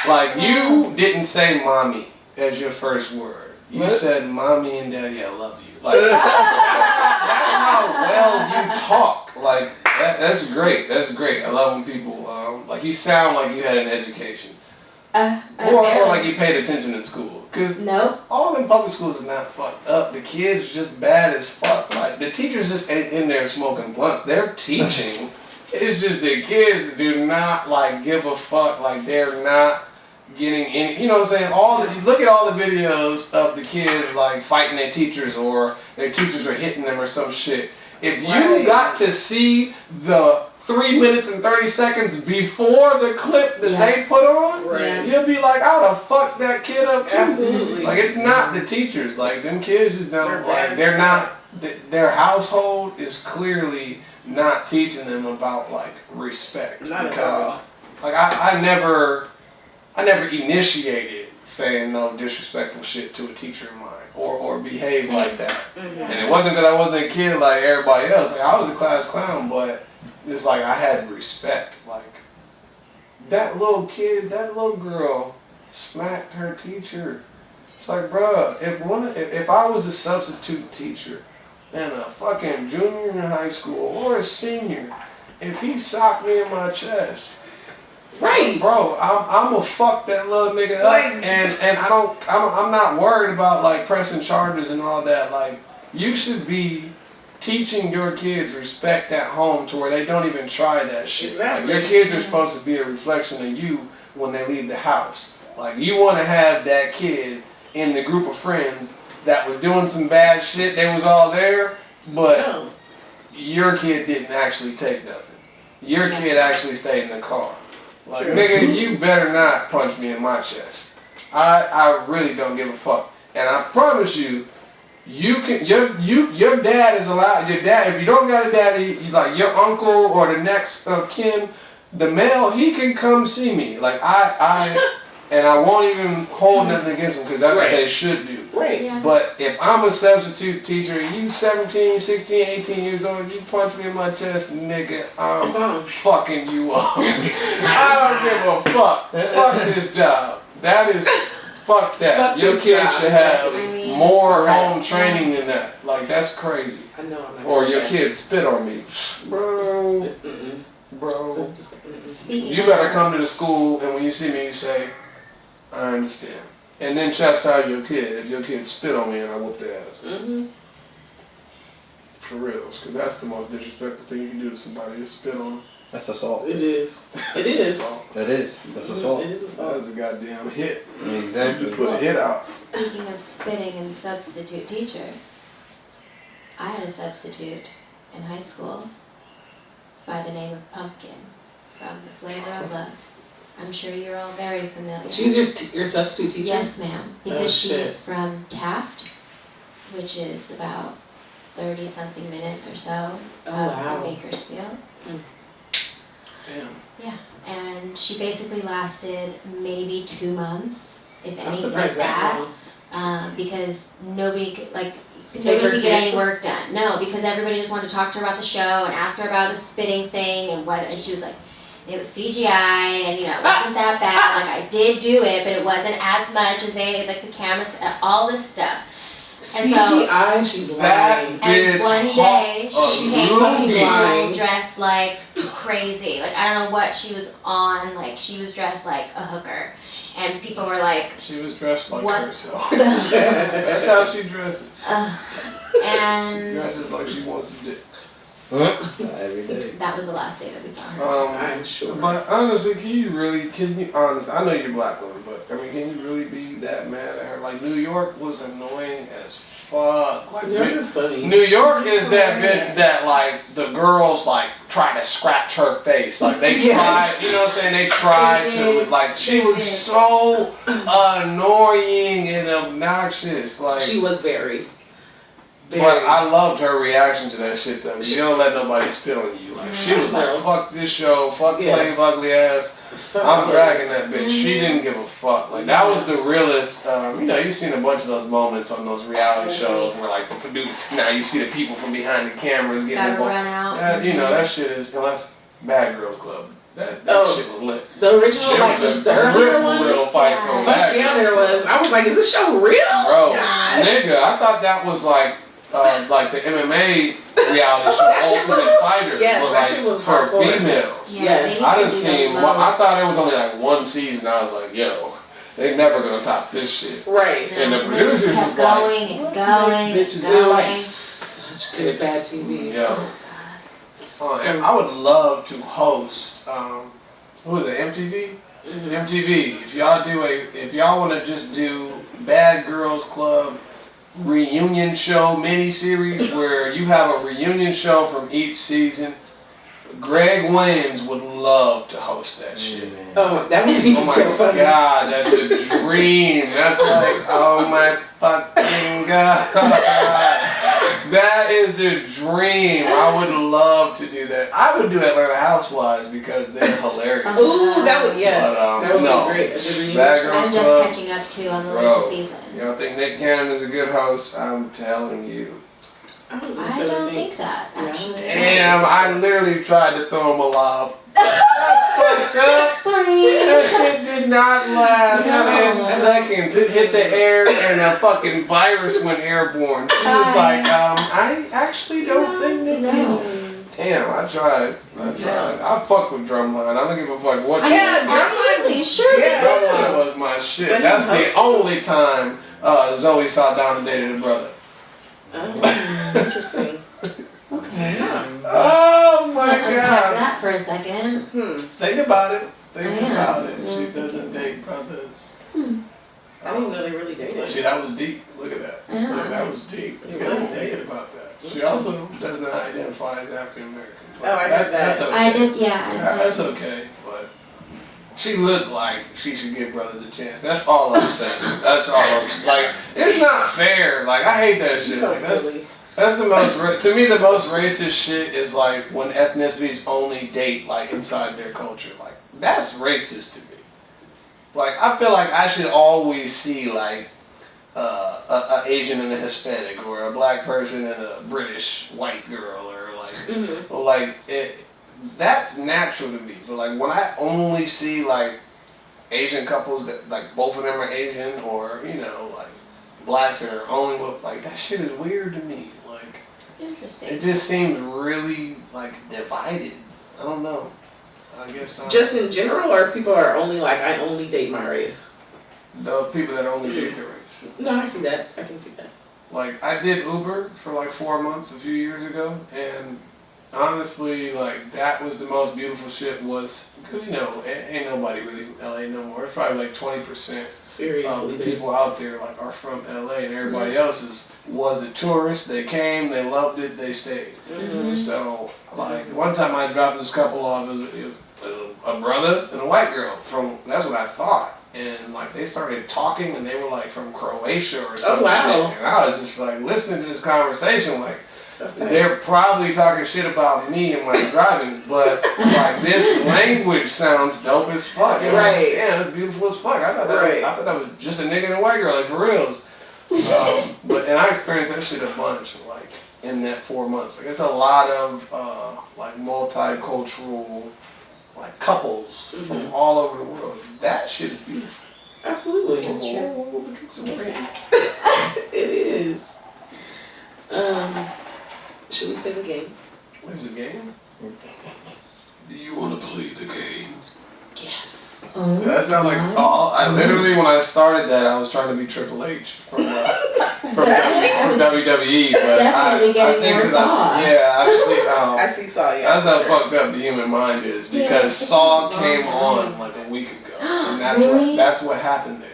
Like, you didn't say mommy as your first word. You What? said mommy and daddy, I love you. Like, that's how well you talk. Like, that's great. That's great. I love when people, like, you sound like you had an education. Or Barely. like you paid attention in school. Because Nope. all in public schools is not fucked up. The kids just bad as fuck. Like, the teachers just ain't in there smoking blunts. They're teaching. It's just the kids do not, like, give a fuck. Like, they're not getting any, you know what I'm saying? You look at all the videos of the kids, like, fighting their teachers or their teachers are hitting them or some shit. If you Right. got to see the 3 minutes and 30 seconds before the clip that Yeah. they put on, Right. you'll be like, I would have fucked that kid up too. Absolutely. Like, it's not the teachers. Like, them kids just don't, They're like, bad they're as not, their household is clearly not teaching them about, like, respect. Not at Because, all. like, I never initiated saying no disrespectful shit to a teacher of mine or behave Same. like that. Mm-hmm. And it wasn't because I wasn't a kid like everybody else. Like, I was a class clown, but it's like I had respect. Like, that little kid, that little girl smacked her teacher. It's like, bruh, if I was a substitute teacher and a fucking junior in high school or a senior, if he socked me in my chest, Right. bro, I'm gonna fuck that little nigga up, Like- and I'm not worried about like pressing charges and all that. Like, you should be teaching your kids respect at home to where they don't even try that shit. Exactly. Like, your kids are supposed to be a reflection of you when they leave the house. Like, you want to have that kid in the group of friends that was doing some bad shit. They was all there, but No. your kid didn't actually take nothing. Your Yeah. kid actually stayed in the car. Like, True. nigga, you better not punch me in my chest. I really don't give a fuck. And I promise you, you can your dad is allowed. Your dad, if you don't got a daddy, like your uncle or the next of kin, the male, he can come see me. Like, and I won't even hold nothing against them because that's what Right. they should do. Right. Yeah. But if I'm a substitute teacher, you 17, 16, 18 years old, you punch me in my chest, nigga, It's on. I'm fucking you up. I don't give a fuck. Fuck this job. That is, fuck that. Fuck Your this kids job. should have I mean, more right. home training than that. Like, that's crazy. I know I'm not Or doing your that. kids spit on me. Bro, Mm-mm. bro. That's just, mm-mm. Speaking You of, better come to the school and when you see me, you say, I understand. And then chastise your kid if your kid spit on me and I whoop their ass. Mm-hmm. For reals, because that's the most disrespectful thing you can do to somebody is spit on them. That's assault. It is. It is. Assault. It is. That's assault. It is That assault. was a goddamn hit. You Exactly. just put a hit out. speaking of spitting and substitute teachers, I had a substitute in high school by the name of Pumpkin from The Flavor of Love. I'm sure you're all very familiar. She's your substitute teacher? Yes, ma'am. Because Oh, she's from Taft, which is about 30-something minutes or so from Bakersfield. Damn. Yeah, and she basically lasted maybe 2 months, if I'm anything surprised like that. Because nobody could get any work done. No, because everybody just wanted to talk to her about the show and ask her about the spitting thing and she was like, it was CGI and it wasn't that bad. Like I did do it, but it wasn't as much as the cameras, all this stuff. CGI, she's lying. And one day she came to school lying. dressed like crazy. Like I don't know what she was on. Like she was dressed like a hooker, and people were like, she was dressed like what? herself. That's how she dresses. And She dresses like she wants to do. Every day. that was the last day that we saw her. I'm sure. But honestly, honestly, I know you're black woman, but I mean, can you really be that mad at her? Like, New York was annoying as fuck. Like, New York is funny. New York is that bitch that, like, the girls, like, try to scratch her face. Like, they try, you know what I'm saying? They tried to, like, she was so annoying and obnoxious. Like, She was very. but I loved her reaction to that shit though. You don't let nobody spit on you. Like she was like, "Fuck this show, fuck Flav ugly ass. I'm dragging that bitch." She didn't give a fuck. Like that was the realest. You've seen a bunch of those moments on those reality shows where like the producer. You see the people from behind the cameras getting Gotta involved. run out. That shit is unless Bad Girls Club. That shit was lit. The original, the earlier ones. Fights on Fuck Bad yeah, Girls. there was. I was like, is this show real? Bro, God. nigga, I thought that was like the MMA reality show, Ultimate Fighter, Yes, was that like shit was for hardcore. females. Yeah, Yes. I didn't see. I thought it was only like one season. I was like, yo, they never gonna top this shit. Right. And the They producers just kept was like, going and "What's going these and bitches going. like?" Such good bad TV. Yo, and I would love to host. Who is it? MTV. MTV. If y'all want to just do Bad Girls Club reunion show miniseries where you have a reunion show from each season, Gregg Wayans would love to host that shit. Oh, that would be Oh my so funny. god, that's a dream. That's like, oh my fucking god. That is the dream. I would love to do that. I would do Atlanta Housewives because they're hilarious. Ooh, that would, yes. But, that would no. be great. A good reunion Bad show. Girls I'm just Club. catching up too on the Bro, latest season. You don't think Nick Cannon is a good host? I'm telling you. I I don't think that, actually. Damn, I literally tried to throw him a lob. That shit did not last 10 seconds. It hit the air and a fucking virus went airborne. She was like, I actually don't think Nick can. Damn, I tried. I fuck with Drumline. I don't give a fuck what you Absolutely, sure we do. Drumline was my shit. That's the only time Zoe saw Down and dated her brother. Oh, interesting. Okay. Oh my Unpack god. that for a second. Think about it. Think Yeah. about it. She doesn't date brothers. I didn't even know they really dated. See, that was deep. Look at that. Yeah. Look, that was deep. You guys thinking about that. She also does not identify as African American. Oh, I heard that. That's okay. I did, yeah. That's okay, but she looked like she should give brothers a chance. That's all I'm saying. That's all I'm saying. Like, it's not fair. Like, I hate that shit. So Like, silly. that's the most, to me, the most racist shit is like when ethnicities only date like inside their culture. Like, that's racist to me. Like, I feel like I should always see like a Asian and a Hispanic, or a black person and a British white girl, or like that's natural to me. But like when I only see like Asian couples that like both of them are Asian, or like blacks that are only with, like, that shit is weird to me. Like, Interesting. it just seems really like divided. I don't know. I guess Just in general, or if people are only like, I only date my race? the people that only date their race. No, I see that. I can see that. Like, I did Uber for like 4 months a few years ago, and honestly, like, that was the most beautiful shit was, because, you know, ain't nobody really from LA no more. It's probably like 20% Seriously, of the people out there, like, are from LA, and everybody else was a tourist. They came, they loved it, they stayed. So, like, one time I dropped this couple off, it was a brother and a white girl that's what I thought. And, like, they started talking, and they were, like, from Croatia or some shit. And I was just, like, listening to this conversation, like, they're probably talking shit about me and my driving, but like this language sounds dope as fuck. And Right. Like, yeah, it's beautiful as fuck. I thought that was just a nigga and a white girl, like for reals. And I experienced that shit a bunch, like in that 4 months. Like it's a lot of like multicultural, like couples from all over the world. That shit is beautiful. Absolutely, That's true. it is. Should we play the game? What is the game? Do you want to play the game? Yes. That sounds like Saul. I literally, when I started that, I was trying to be Triple H from WWE, but Definitely getting more Saul. I see Saul. Yeah. That's how fucked up the human mind is because Saul came on like a week ago, and that's what happened there.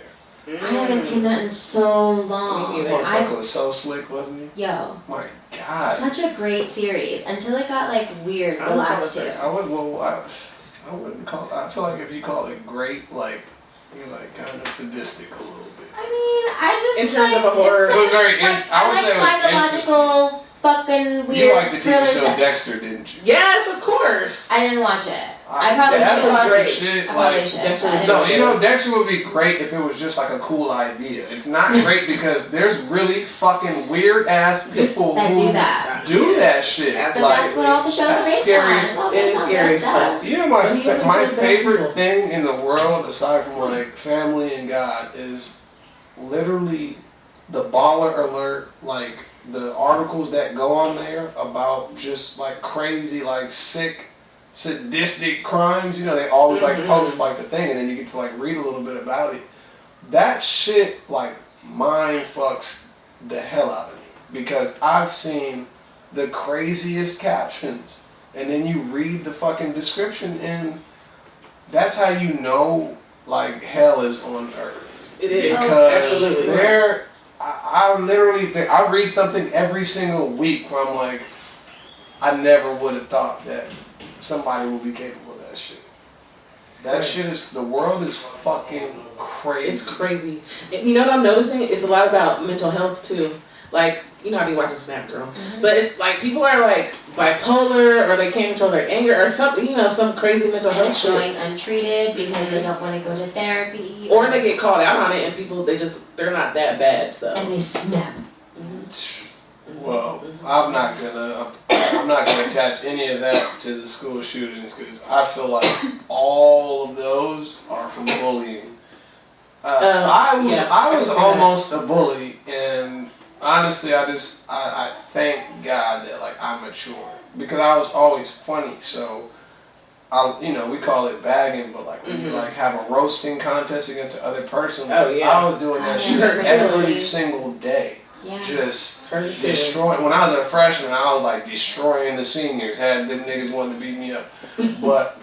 I haven't seen that in so long. Me neither. Motherfucker was so slick, wasn't he? Yo. My God. Such a great series until it got like weird the last two. I wouldn't call. I feel like if you call it great, like you're like kind of sadistic a little bit. I mean, I just in terms of a horror. It was very. I like psychological fucking weird You liked the TV show thrillers. Dexter, didn't you? Yes, of course. I didn't watch it. I probably that should. was great. I probably should. Dexter was No, you know, Dexter would be great if it was just like a cool idea. It's not great because there's really fucking weird ass people that who do that. that shit. But Like, that's what all the shows are based scary. on. It is scary as fuck. You know, my favorite thing in the world, aside from like family and God, is literally the baller alert, like the articles that go on there about just like crazy, like sick, sadistic crimes. You know, they always like post like the thing, and then you get to like read a little bit about it. That shit like mind fucks the hell out of me because I've seen the craziest captions, and then you read the fucking description, and that's how you know like hell is on earth. It is. Because Absolutely. I read something every single week where I'm like, I never would have thought that somebody would be capable of that shit. That shit is, the world is fucking crazy. It's crazy. And you know what I'm noticing? It's a lot about mental health too. Like, you know, I be watching Snap Girl. But it's like people are like bipolar or they can't control their anger or something, you know, some crazy mental And health it's shit. going untreated because they don't want to go to therapy. Or they get called out on it and people, they're not that bad, so. And they snap. Well, I'm not gonna attach any of that to the school shootings because I feel like all of those are from bullying. I was almost a bully, and honestly, I thank God that like I matured because I was always funny. So, we call it bagging, but like when you like have a roasting contest against the other person, I was doing that shit every single day. Yeah. Just destroying. When I was a freshman, I was like destroying the seniors. Had them niggas wanting to beat me up, but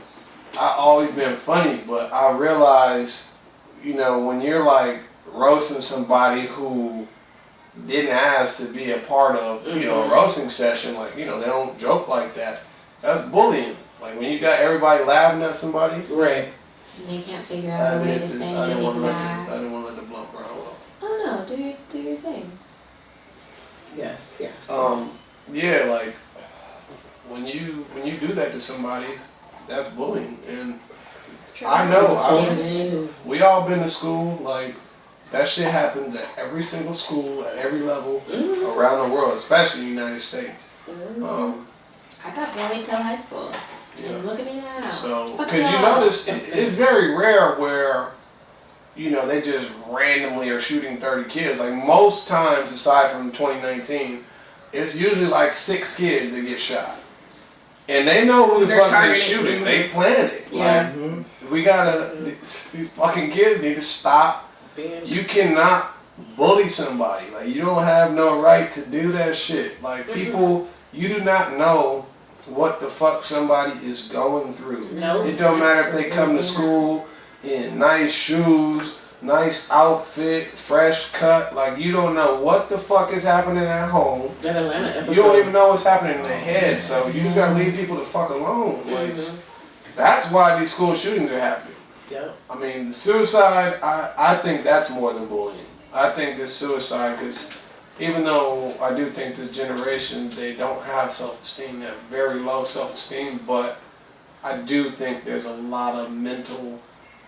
I always been funny. But I realized, when you're like roasting somebody who didn't ask to be a part of, a roasting session, like they don't joke like that. That's bullying. Like when you got everybody laughing at somebody, right? They can't figure out a way to say anything back. I didn't want to let the blunt burn off. Oh no, do your thing. Yes. Yeah, like when you do that to somebody, that's bullying, and I know we all been to school. Like that shit happens at every single school, at every level around the world, especially in the United States. I got bullied till high school, and look at me now. So, because you notice it's very rare where they just randomly are shooting 30 kids. Like most times, aside from 2019, it's usually like 6 kids that get shot. And they know who the fuck they're shooting. They planned it. Yeah. Like, these fucking kids need to stop. You cannot bully somebody. Like, you don't have no right to do that shit. Like, people, you do not know what the fuck somebody is going through. No. It don't matter if they come to school in nice shoes, nice outfit, fresh cut. Like, you don't know what the fuck is happening at home. That Atlanta episode. You don't even know what's happening in their head. So you just gotta leave people the fuck alone. Like, that's why these school shootings are happening. Yep. I mean, the suicide, I think that's more than bullying. I think this suicide, because even though I do think this generation, they don't have self-esteem, they have very low self-esteem, but I do think there's a lot of mental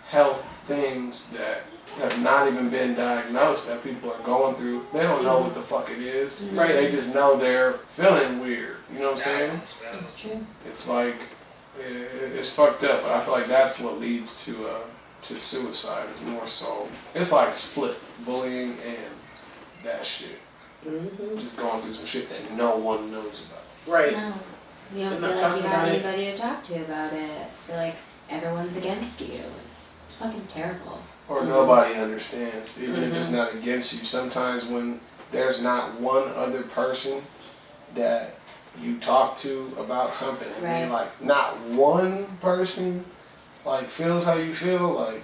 health things that have not even been diagnosed that people are going through. They don't know what the fuck it is. Right. They just know they're feeling weird. You know what I'm saying? That's true. It's like, it's fucked up, but I feel like that's what leads to suicide. Is more so, it's like split bullying and that shit. Just going through some shit that no one knows about. Right. No. You don't They're feel not like you talking have about it. anybody to talk to about it. I feel like everyone's against you. It's fucking terrible. Or nobody understands, even if it's not against you. Sometimes when there's not one other person that you talk to about something, and they like, not one person like feels how you feel, like,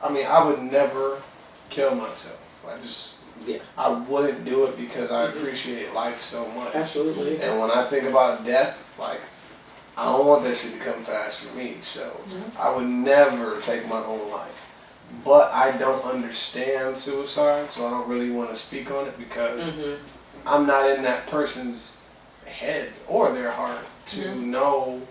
I mean, I would never kill myself. I wouldn't do it because I appreciate life so much. Absolutely. And when I think about death, like, I don't want that shit to come fast for me. So I would never take my own life. But I don't understand suicide, so I don't really want to speak on it because I'm not in that person's head or their heart to know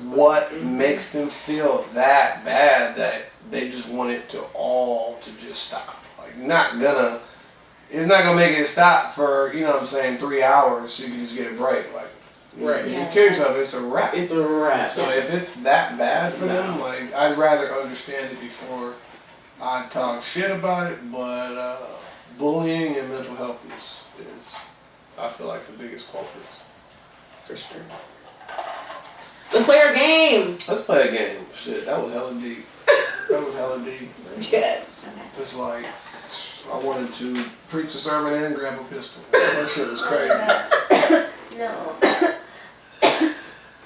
what makes them feel that bad that they just want it to all to just stop. Like, it's not gonna make it stop for, you know what I'm saying, 3 hours so you can just get a break. Like, Right. you kill yourself, it's a wrap. It's a wrap. So if it's that bad for them, like, I'd rather understand it before I talk shit about it. But bullying and mental health is I feel like the biggest culprits. For sure. Let's play our game. Let's play a game. Shit, that was hella deep. That was hella deep. Man. Yes. It's like, I wanted to preach a sermon and grab a pistol. That shit was crazy. No.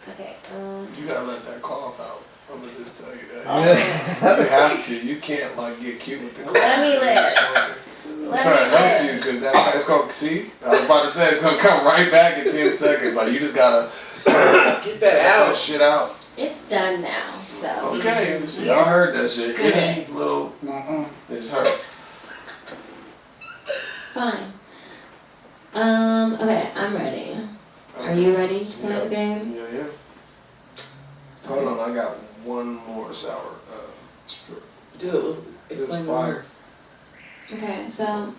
Okay. You gotta let that cough out. I'm gonna just tell you that. You have to. You can't like get cute with the cough. Let me live. I'm trying to help you because it's gonna see. I was about to say it's gonna come right back in 10 seconds. Like, you just gotta get that out. Shit out. It's done now. So. Okay. Y'all heard that shit. Any little it's hurt. Fine. Okay, I'm ready. Are you ready to play the game? Yeah. Hold on, I got one more sour strip. Do it. Explain fire. Okay, so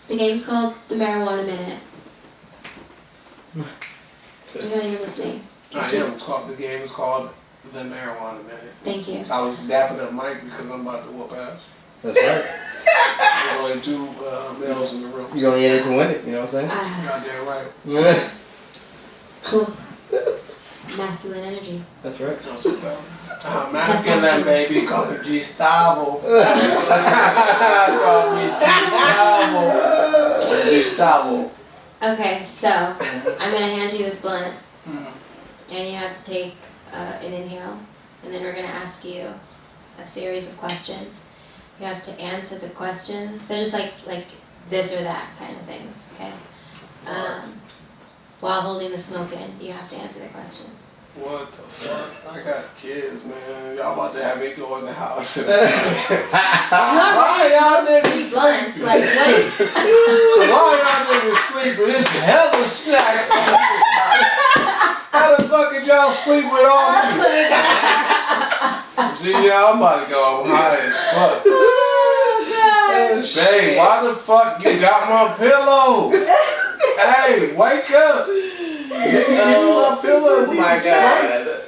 the game's called the Marijuana Minute. You're not even listening. I am. The game is called the Marijuana Minute. Thank you. I was dapping up Mike because I'm about to whoop ass. That's right. There's only 2 males in the room. You're only in it to win it, you know what I'm saying? Goddamn right. Yeah. Cool. Masculine energy. That's right. Masculine, baby. Call me Gustavo. Call me Gustavo. Okay, so I'm gonna hand you this blunt, and you have to take an inhale, and then we're gonna ask you a series of questions. You have to answer the questions. They're just like this or that kind of things. Okay. While holding the smoke in, you have to answer the questions. What the fuck? I got kids, man. Y'all about to have me go in the house. Why y'all niggas blunts? Like what? Why y'all niggas sleeping? It's hella snacks. How the fuck did y'all sleep with all these snacks? See, y'all, I'm about to go high as fuck. Oh god. Babe, why the fuck you got my pillow? Hey, wake up! Nigga, give me my pillow. Oh my god.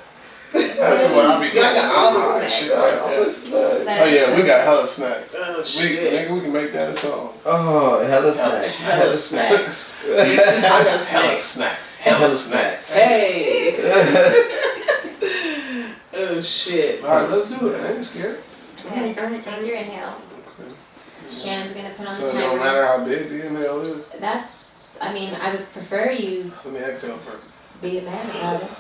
That's what I be getting. all the Shit like that. Oh yeah, we got hella snacks. Oh We shit. can make that a song. Oh, hella snacks. Hella snacks. Hella snacks. Hella snacks. Hey. Oh shit. Alright, let's do it. I ain't scared. Okay, take your inhale. Shannon's gonna put on So the it don't timer. matter how big the inhale is. I mean, I would prefer you Let me exhale first. Be a man about it.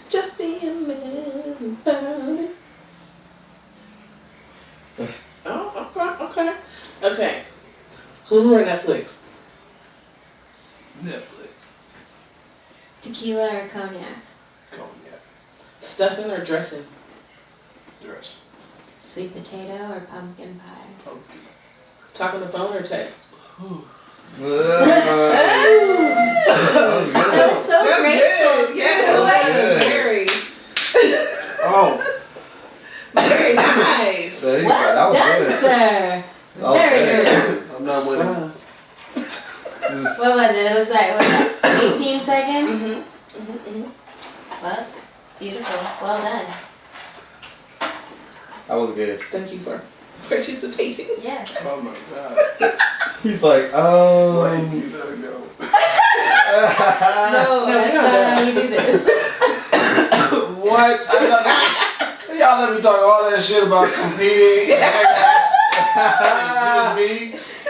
Just be a man about it. Oh, okay. Hulu or Netflix? Netflix. Tequila or cognac? Cognac. Stuffing or dressing? Dress. Sweet potato or pumpkin pie? Pumpkin. Talk on the phone or text? That was so graceful. Yeah, very, Oh. very nice. There you go. Well That was done, good. sir. That was Very good. good. I'm not winning. What was it? It was like, what was that? 18 seconds? Well, beautiful. Well done. That was good. Thank you for participating. Yes. Oh my god. He's like, Wait, you gotta go. No, that's not how we do this. What? Y'all let me talk all that shit about competing. It was me.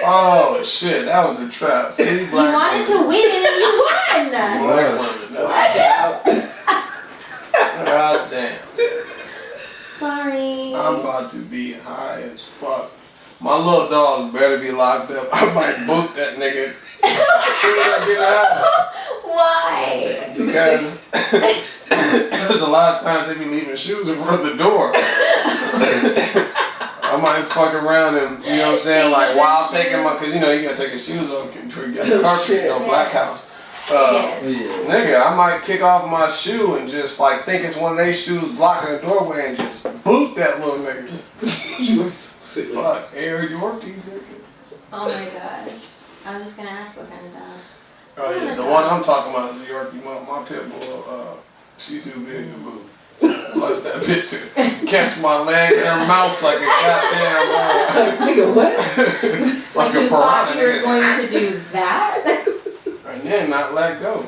Oh shit, that was a trap. See, You wanted to win and you won. Black women. No. God damn. Sorry. I'm about to be high as fuck. My little dog better be locked up. I might boot that nigga as soon as I get out. Why? Because a lot of times they be leaving shoes in front of the door. I might fuck around and, you know what I'm saying, like while taking my, cause you know you gotta take your shoes off before you get the carpet, you know, black house. Yes. Nigga, I might kick off my shoe and just like think it's one of their shoes blocking the doorway and just boot that little nigga. You are so silly. Fuck, Air Yorkie, nigga. Oh my gosh. I was just gonna ask what kind of dog. Oh yeah, the one I'm talking about is a Yorkie. My pit bull, she's too big to boot. Plus that bitch to catch my leg in her mouth like a goddamn Nigga, what? like you a thought piranha. you were nigga. going to do that? And then not let go.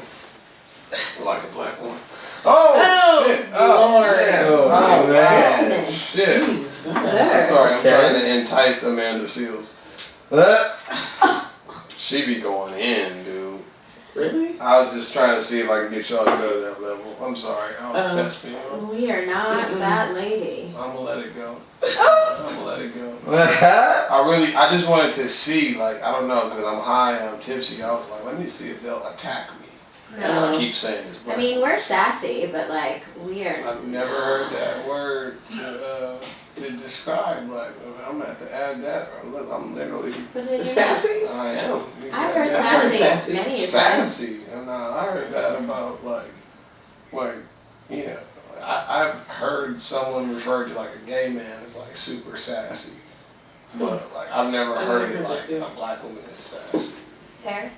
Like a black one. Oh, shit. Lord. Man. Oh, man. Goodness. Shit. Sir. Sorry, I'm Okay. trying to entice Amanda Seals. She be going in, dude. Really? I was just trying to see if I can get y'all to go to that level. I'm sorry. I was testing you. We are not that lady. I'm gonna let it go. I'm gonna let it go. I just wanted to see, like, I don't know, because I'm high and I'm tipsy. I was like, let me see if they'll attack me. No. I keep saying this, but I mean, we're sassy, but like, we are. I've never heard that word to describe black women. I'm gonna have to add that. I'm literally. Put it in your Sassy? I am. I've heard Yeah. sassy many a time. Sassy, and I heard that about like, you know, I've heard someone refer to like a gay man as like super sassy, but like I've never heard it like a black woman is sassy. Fair.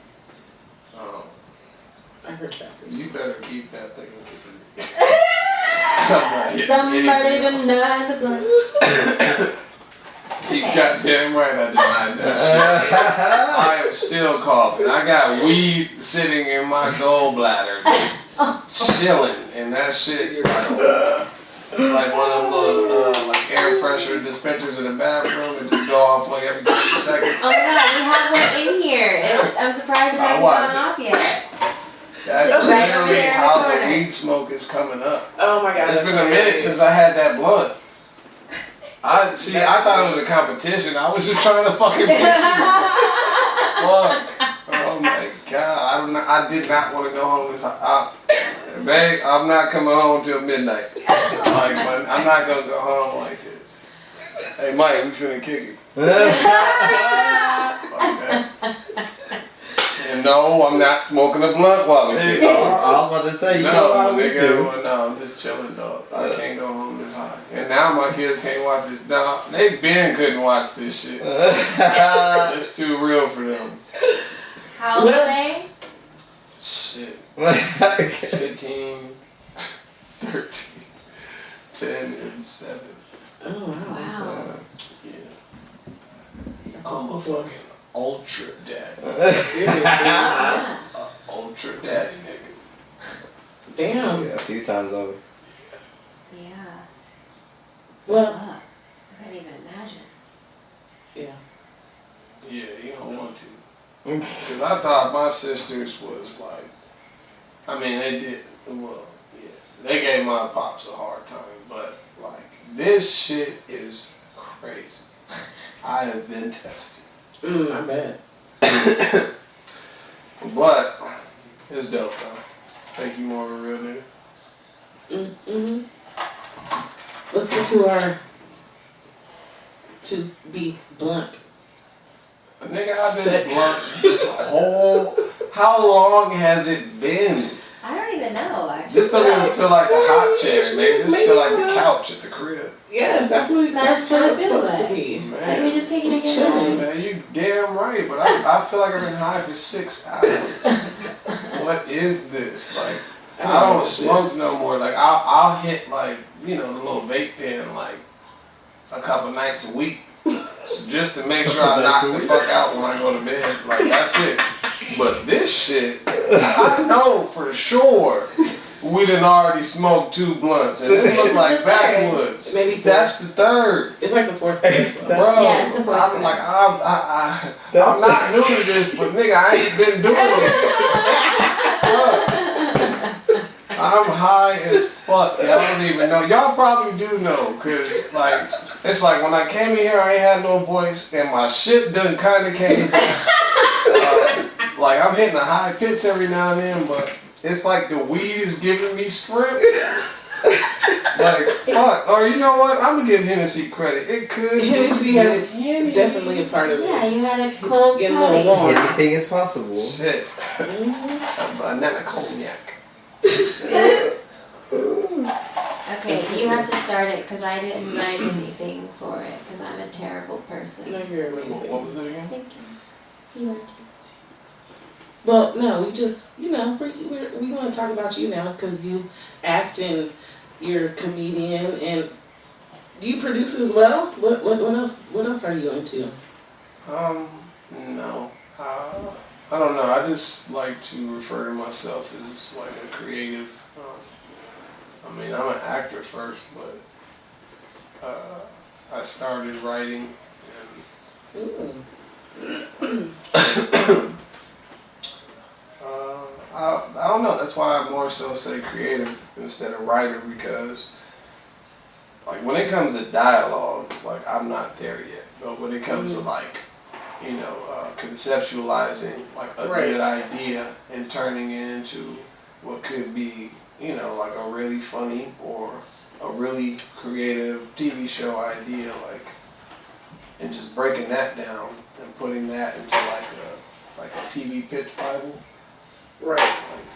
I heard sassy. You better keep that thing with me. Somebody deny the blood. You goddamn right I denied that shit. I am still coughing. I got weed sitting in my gallbladder just chilling, and that shit, it's like one of them little like air freshener dispensers in the bathroom and just go off like every 30 seconds. Oh my god, we have one in here. I'm surprised it hasn't watch gone off yet. That's Just right literally over there in the how the corner. weed smoke is coming up. Oh my god. It's been a minute since I had that blunt. I thought it was a competition. I was just trying to fucking beat you. Fuck. Oh my god. I did not want to go home this babe, I'm not coming home till midnight. I'm not gonna go home like this. Hey Mike, we finna kick it. And no, I'm not smoking a blunt while we kick it. I was about to say, you know No, how my we nigga, do. well, no, I'm just chilling, dog. I can't go home this high. And now my kids can't watch this. No, they couldn't watch this shit. It's too real for them. How old are they? Shit. 15, 13, 10, and 7. Oh wow. Wow. Yeah. I'm a fucking ultra daddy. Seriously. Yeah. Ultra daddy, nigga. Damn. Yeah, a few times over. Yeah. Well. Fuck. I can't even imagine. Yeah. Yeah, you don't want to. Because I thought my sisters was like I mean, they did. Well, yeah, they gave my pops a hard time, but like this shit is crazy. I have been tested. I bet. But it's dope though. Make you more of a real nigga. Mm-hmm. Let's get to our to be blunt. Nigga, I've been blunt this whole. How long has it been? I don't even know. This don't even feel like a hot chair, nigga. This feel like the couch at the crib. Yes, that's what That's what it it's feels supposed like. to be. Like we just taking a good Chilling. night. Man, you damn right, but I feel like I've been high for 6 hours. What is this? Like, I don't smoke no more. Like, I'll hit, like, you know, the little vape pen, like, a couple nights a week. Just to make sure I knock the fuck out when I go to bed. Like, that's it. But this shit, I know for sure we done already smoked 2 blunts. And this look like backwoods. Maybe that's the third. It's like the fourth place. Bro, Yeah, it's the fourth I'm place. like, I'm not new to this, but nigga, I ain't been doing it. I'm high as fuck. Y'all don't even know. Y'all probably do know, cause like it's like when I came in here, I ain't had no voice, and my shit done kind of came back. Like I'm hitting a high pitch every now and then, but it's like the weed is giving me strength. Like fuck. Or you know what? I'm gonna give Hennessy credit. It could. Hennessy has definitely a part of it. Yeah, you had a cold Getting a little toddy. warm. Anything is possible. Shit. A banana cognac. Okay, so you have to start it because I didn't write anything for it because I'm a terrible person. No, you're amazing. What was it again? Thank you. You are too. Well, no, we just, you know, we want to talk about you now because you act and you're a comedian and do you produce as well? What else are you into? No. I don't know. I just like to refer to myself as like a creative. I mean, I'm an actor first, but I started writing and I don't know. That's why I more so say creative instead of writer because, like, when it comes to dialogue, like I'm not there yet. But when it comes to like, you know, conceptualizing like a good idea and turning it into what could be, you know, like a really funny or a really creative TV show idea, like, and just breaking that down and putting that into like a TV pitch Bible. Right. Like,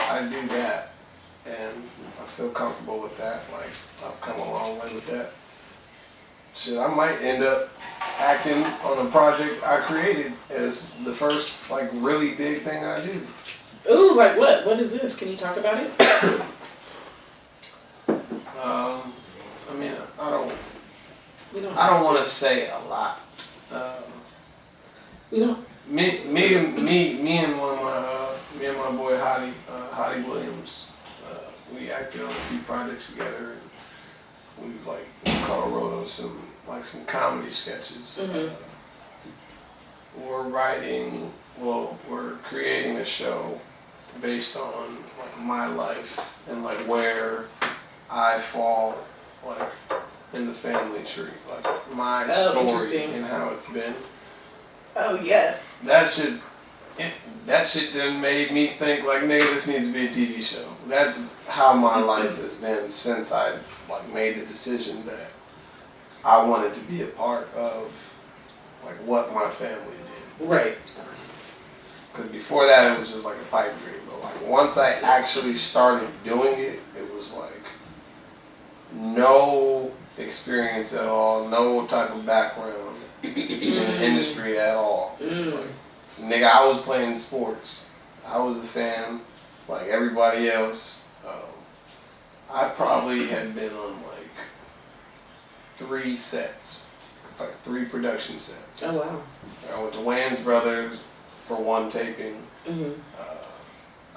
I do that, and I feel comfortable with that. Like, I've come a long way with that. Shit, I might end up acting on a project I created as the first, like, really big thing I do. Ooh, like what? What is this? Can you talk about it? I mean, I don't want to say a lot. We don't. Me and my boy Hottie Williams, we acted on a few projects together, and we like co-wrote on some comedy sketches. Mm-hmm. We're creating a show based on like my life and like where I fall like in the family tree, like my story and how it's been. Oh yes. That shit then made me think like, nigga, this needs to be a TV show. That's how my life has been since I like made the decision that I wanted to be a part of like what my family did. Right. Because before that it was just like a pipe dream. But like once I actually started doing it, it was like no experience at all, no type of background in the industry at all. Like, nigga, I was playing sports. I was a fan, like everybody else. I probably had been on like 3 sets, like 3 production sets. Oh wow. I went to Wayans Brothers for 1 taping. Mm-hmm.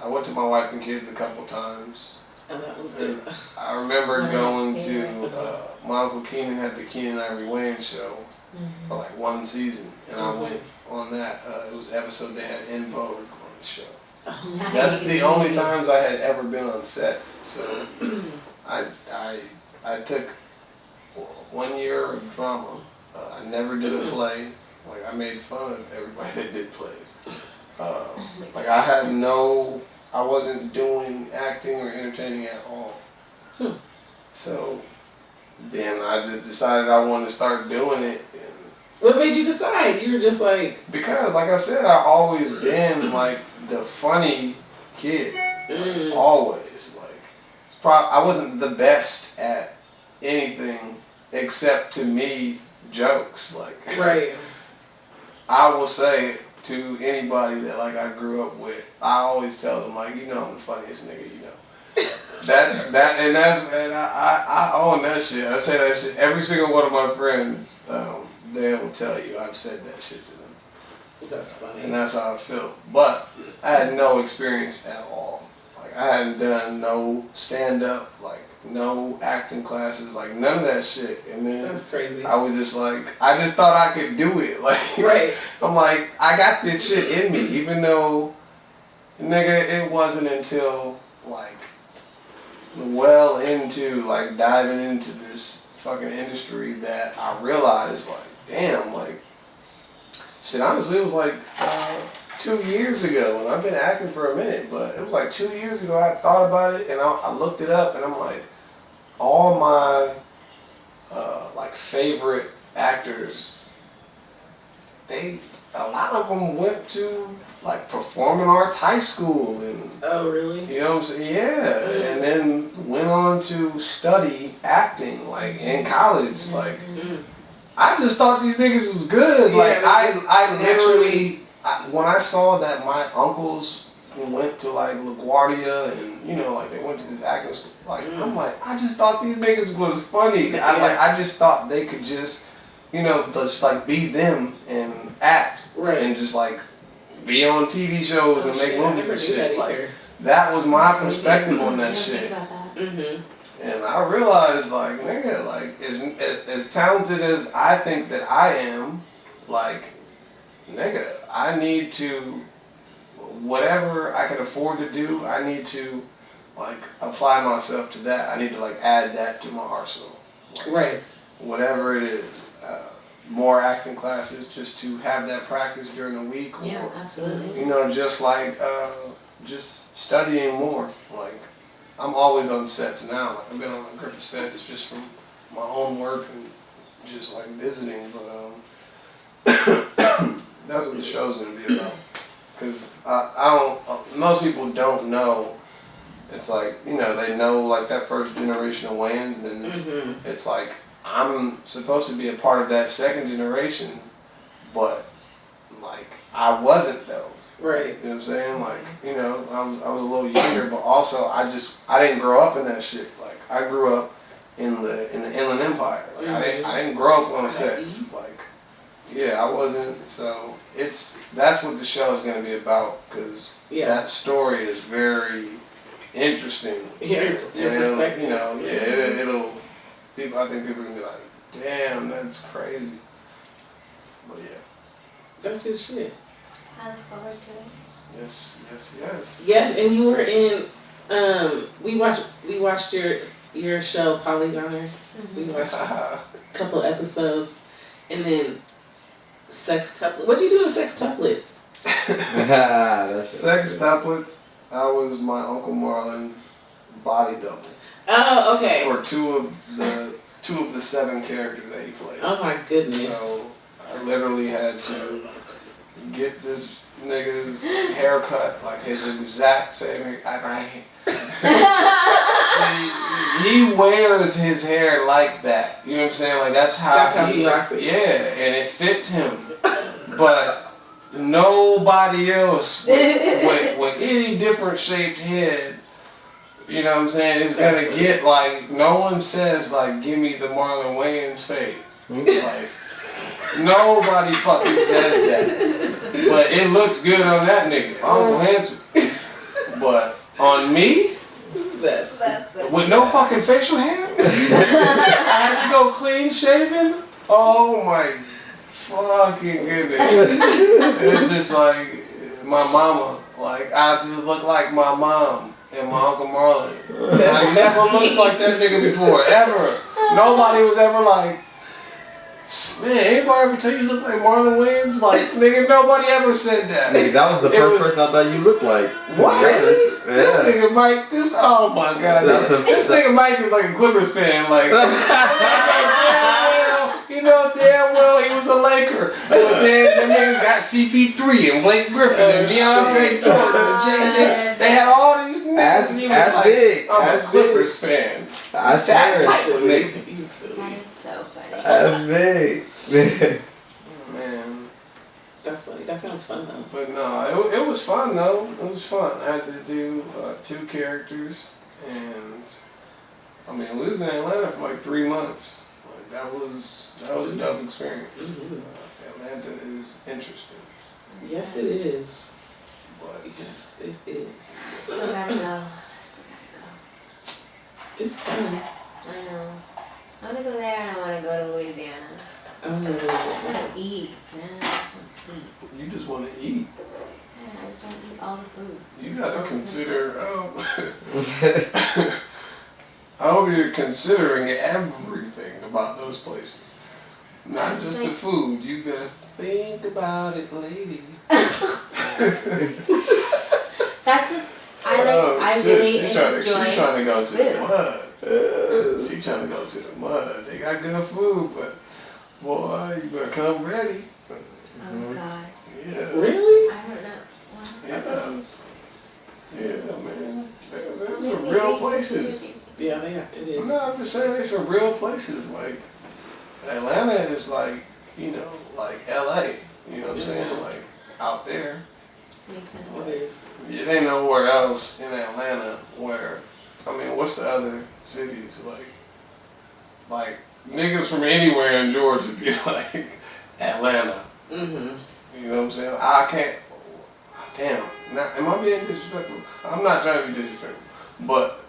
I went to My Wife and Kids a couple times. Oh, that was good. I remember going to my Uncle Keenan had the Keenan Ivory Wayans show for like 1 season, and I went on that. It was the episode they had In Vogue on the show. Nice. That's the only times I had ever been on sets. So I took 1 year of drama. I never did a play. Like, I made fun of everybody that did plays. Like, I wasn't doing acting or entertaining at all. So then I just decided I wanted to start doing it. What made you decide? You were just like... Because, like I said, I always been like the funny kid. Like, always. Like, I wasn't the best at anything except, to me, jokes. Like, Right. I will say to anybody that like I grew up with, I always tell them, like, you know, I'm the funniest nigga you know. I own that shit. I say that shit. Every single one of my friends, they will tell you I've said that shit to them. That's funny. And that's how I feel. But I had no experience at all. Like, I hadn't done no stand-up, like, no acting classes, like, none of that shit. And then That's crazy. I was just like, I just thought I could do it. Like, Right. I'm like, I got this shit in me, even though, nigga, it wasn't until, like, well into, like, diving into this fucking industry that I realized, like, damn, like, shit, honestly, it was like 2 years ago, and I've been acting for a minute, but it was like 2 years ago I thought about it, and I looked it up, and I'm like, all my, like, favorite actors, a lot of them went to, like, performing arts high school, and Oh, really? you know what I'm saying? Yeah, and then went on to study acting, like, in college, like, I just thought these niggas was good. Yeah, Like, because I literally, when I saw that my uncles went to, like, LaGuardia and, you know, like, they went to this acting school, like, I'm like, I just thought these niggas was funny. I just thought they could just, you know, just, like, be them and act. Right. And just, like, be on TV shows and make movies and shit. That Like, that was my perspective on that shit. Think about that. And I realized, like, nigga, like, as talented as I think that I am, like, nigga, I need to, whatever I can afford to do, I need to, like, apply myself to that. I need to, like, add that to my arsenal. Like, Right. Whatever it is. More acting classes just to have that practice during the week. Or, Yeah, absolutely. you know, just, like, just studying more. Like, I'm always on sets now. Like, I've been on a group of sets just from my own work and just, like, visiting. But that's what the show's gonna be about. Cause most people don't know. It's like, you know, they know, like, that first generation of Wayans, and then it's like, I'm supposed to be a part of that second generation, but, like, I wasn't though. Right. You know what I'm saying? Like, you know, I was a little younger, but also I didn't grow up in that shit. Like, I grew up in the Inland Empire. Like, I didn't grow up on sets. Like, yeah, I wasn't. So that's what the show is gonna be about, because that story is very interesting. Yeah, your perspective. You know, yeah, it'll. People, I think people are gonna be like, damn, that's crazy. But yeah. That's good shit. I look forward to it. Yes. Yes, and you were in. We watched your show Polygoners. We watched a couple episodes, and then Sextuplets. What'd you do in Sextuplets? Sextuplets. I was my Uncle Marlon's body double. Oh, okay. For two of the 7 characters that he played. Oh my goodness. So I literally had to get this nigga's haircut, like his exact same hair. He wears his hair like that. You know what I'm saying? Like, that's how he rocks it. Yeah, and it fits him. But nobody else with any different shaped head, you know what I'm saying, is gonna get, like, no one says, like, give me the Marlon Wayans fade. Like, nobody fucking says that. But it looks good on that nigga, Uncle Hanson. But on me, with no fucking facial hair, I had to go clean shaven. Oh my fucking goodness. It's just like, my mama, Like, I just look like my mom and my Uncle Marlon. I never looked like that nigga before, ever. Nobody was ever like, man, anybody ever tell you you look like Marlon Wayans? Like, nigga, nobody ever said that. Nigga, that was the first person I thought you looked like. What? Yeah. This nigga Mike, oh my god. This nigga Mike is like a Clippers fan. Like, you know damn well he was a Laker. But then them niggas got CP3 and Blake Griffin and DeAndre Jordan and JJ. They had all these niggas. And he was like, big. I'm a Clippers fan. I swear. That type of nigga. That is so funny. That's big. Man. That's funny. That sounds fun though. But no, it was fun though. It was fun. I had to do 2 characters, and I mean we was in Atlanta for like 3 months. Like that was a dope experience. Atlanta is interesting. Yes, it is. But Yes, it is. Still gotta go. It's fun. I know. I wanna go there and I wanna go to Louisiana. I don't know what I just it wanna eat, man. I just wanna eat. you just want to eat. Yeah, I just wanna eat all the food. You gotta consider. I hope you're considering everything about those places, not just the food. You gotta think about it, lady. That's just, I really enjoy She's trying to go to the food. mud. She's trying to go to the mud. They got good food, but boy, you better come ready. Oh God. Yeah. Really? I don't know. Yeah. Yeah, man. There's Maybe some real we places. Yeah, it is. No, I'm just saying there's some real places. Like Atlanta is like, you know, like LA. You know what I'm saying? Like out there. Makes sense. It is. It ain't nowhere else in Atlanta where, I mean, what's the other cities like niggas from anywhere in Georgia be like Atlanta. Mm-hmm. You know what I'm saying? I can't. Damn. Now, am I being disrespectful? I'm not trying to be disrespectful, but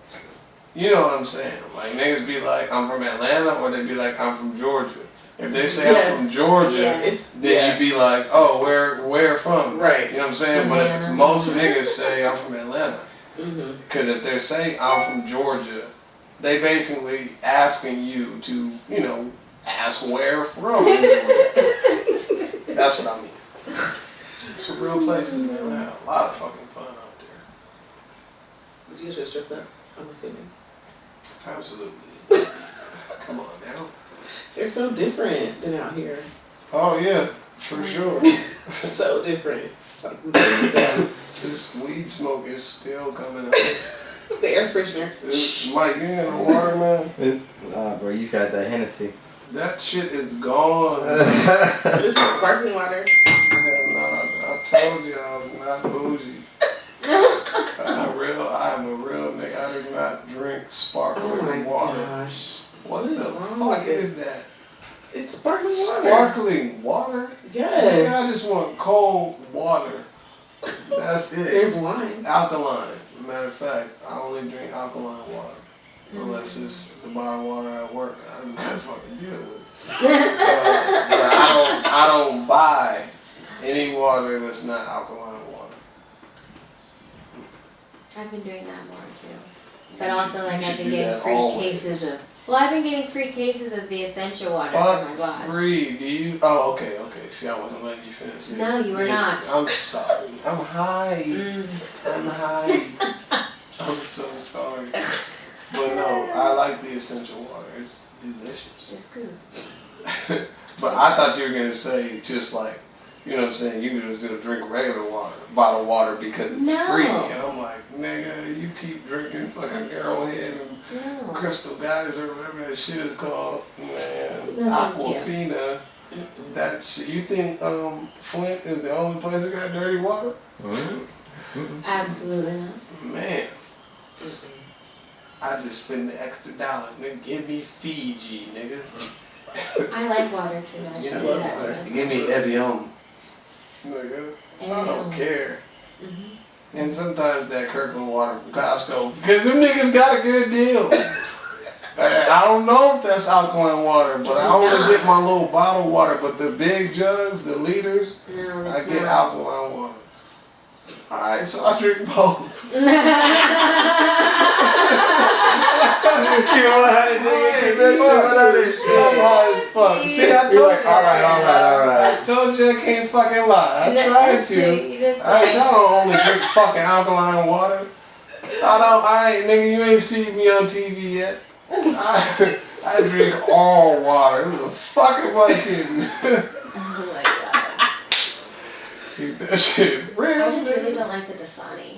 you know what I'm saying. Like niggas be like, I'm from Atlanta, or they be like, I'm from Georgia. If they say I'm from Georgia, then you be like, oh, where from? Right. You know what I'm saying? But if most niggas say I'm from Atlanta, because if they say I'm from Georgia, they basically asking you to, you know, ask where from. That's what I mean. It's a real place, man. We had a lot of fucking fun out there. Did you get your strip club? I'm assuming. Absolutely. Come on now. They're so different than out here. Oh yeah, for sure. So different. This weed smoke is still coming out. The air freshener. Mike, you ain't got no water, man? Nah, bro, you just got that Hennessy. That shit is gone. This is sparkling water. Hell nah, I told you I'm not bougie. I'm a real nigga. I do not drink sparkling water. Gosh. What the wrong fuck with it? is that? It's sparkling water. Sparkling water? Yes. Nigga, I just want cold water. That's it. There's wine. Alkaline. Matter of fact, I only drink alkaline water. Unless it's the bottled water at work. I don't know how to fucking deal with it. But I don't buy any water that's not alkaline water. I've been doing that more too. But also, like, You I've should been do getting that free always. cases of. Well, I've been getting free cases of the essential water from my boss. Free? Do you? Oh, okay. See, I wasn't letting you finish. No, you were Yes, not. I'm sorry. I'm high. I'm high. I'm so sorry. But no, I like the essential water. It's delicious. It's good. But I thought you were gonna say just like, you know what I'm saying, you can just drink regular water, bottled water because it's free. And I'm like, nigga, you keep drinking fucking Arrowhead and Crystal Geyser or whatever that shit is called. Man, No, thank Aquafina. That shit. You think Flint is the only place that got dirty water? Absolutely not. Man. I just spend the extra $1. Nigga, give me Fiji, nigga. I like water too much. You I know do that to what? myself. Give me Evian. Nigga, I don't care. And sometimes that Kirkland water from Costco, because them niggas got a good deal. I don't know if that's alkaline water, but I only get my little bottled water. But the big jugs, the liters, No, I it's get not. alkaline water. Alright, so I drink both. You know how to do it? I'm high as fuck. See, I told You're you. like, alright. I told you I can't fucking lie. I tried to. You did I say. don't only drink fucking alkaline water. I ain't, nigga, you ain't seen me on TV yet. I drink all water. Who the fuck am I kidding? Oh my god. Keep that shit real. I just really don't like the Dasani.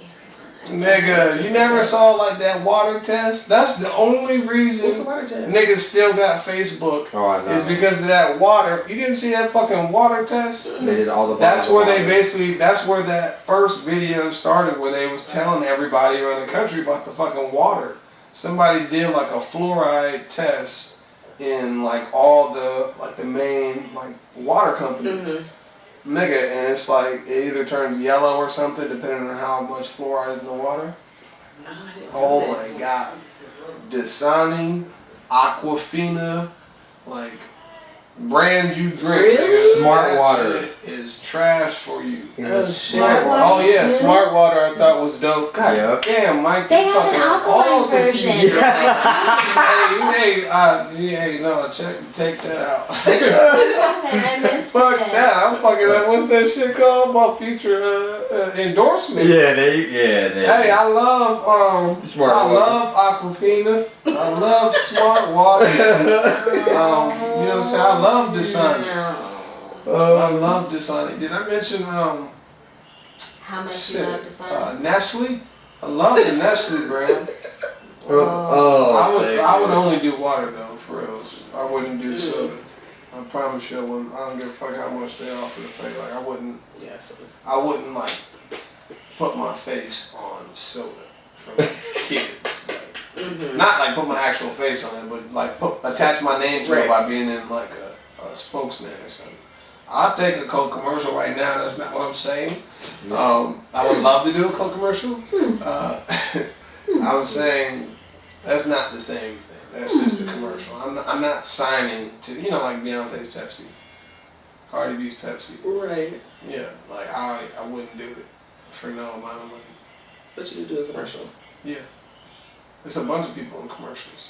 Nigga, you never saw like that water test? That's the only reason What's the water test? niggas still got Facebook. Oh, I know. Is because of that water. You didn't see that fucking water test? They did all the. That's where they basically, that's where that first video started, where they was telling everybody around the country about the fucking water. Somebody did like a fluoride test in like all the, like the main like water companies. Mm-hmm. Nigga, and it's like, it either turns yellow or something, depending on how much fluoride is in the water. Oh my god. Dasani, Aquafina, like, brand you drink. Really? Nigga. Smart That water. shit is trash for you. Smart water. Oh yeah, too? smart water I thought was dope. God Yep. damn, Mike. They you have fucking an all alkaline version. confused. Hey, no, take that out. I missed Fuck it. that, I'm fucking up. What's that shit called? About future endorsements. Hey, I love Smart I water. love Aquafina. I love smart water. You know what I'm saying? I love Dasani. I love Dasani. Did I mention How much you love Dasani? Nestle? I love the Nestle brand. Oh. I would only do water though, for real. I wouldn't do soda. I promise you I wouldn't. I don't give a fuck how much they offer to pay. Like I wouldn't like put my face on soda for kids. Like, not like put my actual face on it, but like attach my name to it by being in like a spokesman or something. I'll take a Coke commercial right now. That's not what I'm saying. I would love to do a Coke commercial. I'm saying that's not the same thing. That's just a commercial. I'm not signing to, you know, like Beyonce's Pepsi, Cardi B's Pepsi. Right. Yeah, like I wouldn't do it for no amount of money. But you do a commercial. Yeah. There's a bunch of people in commercials.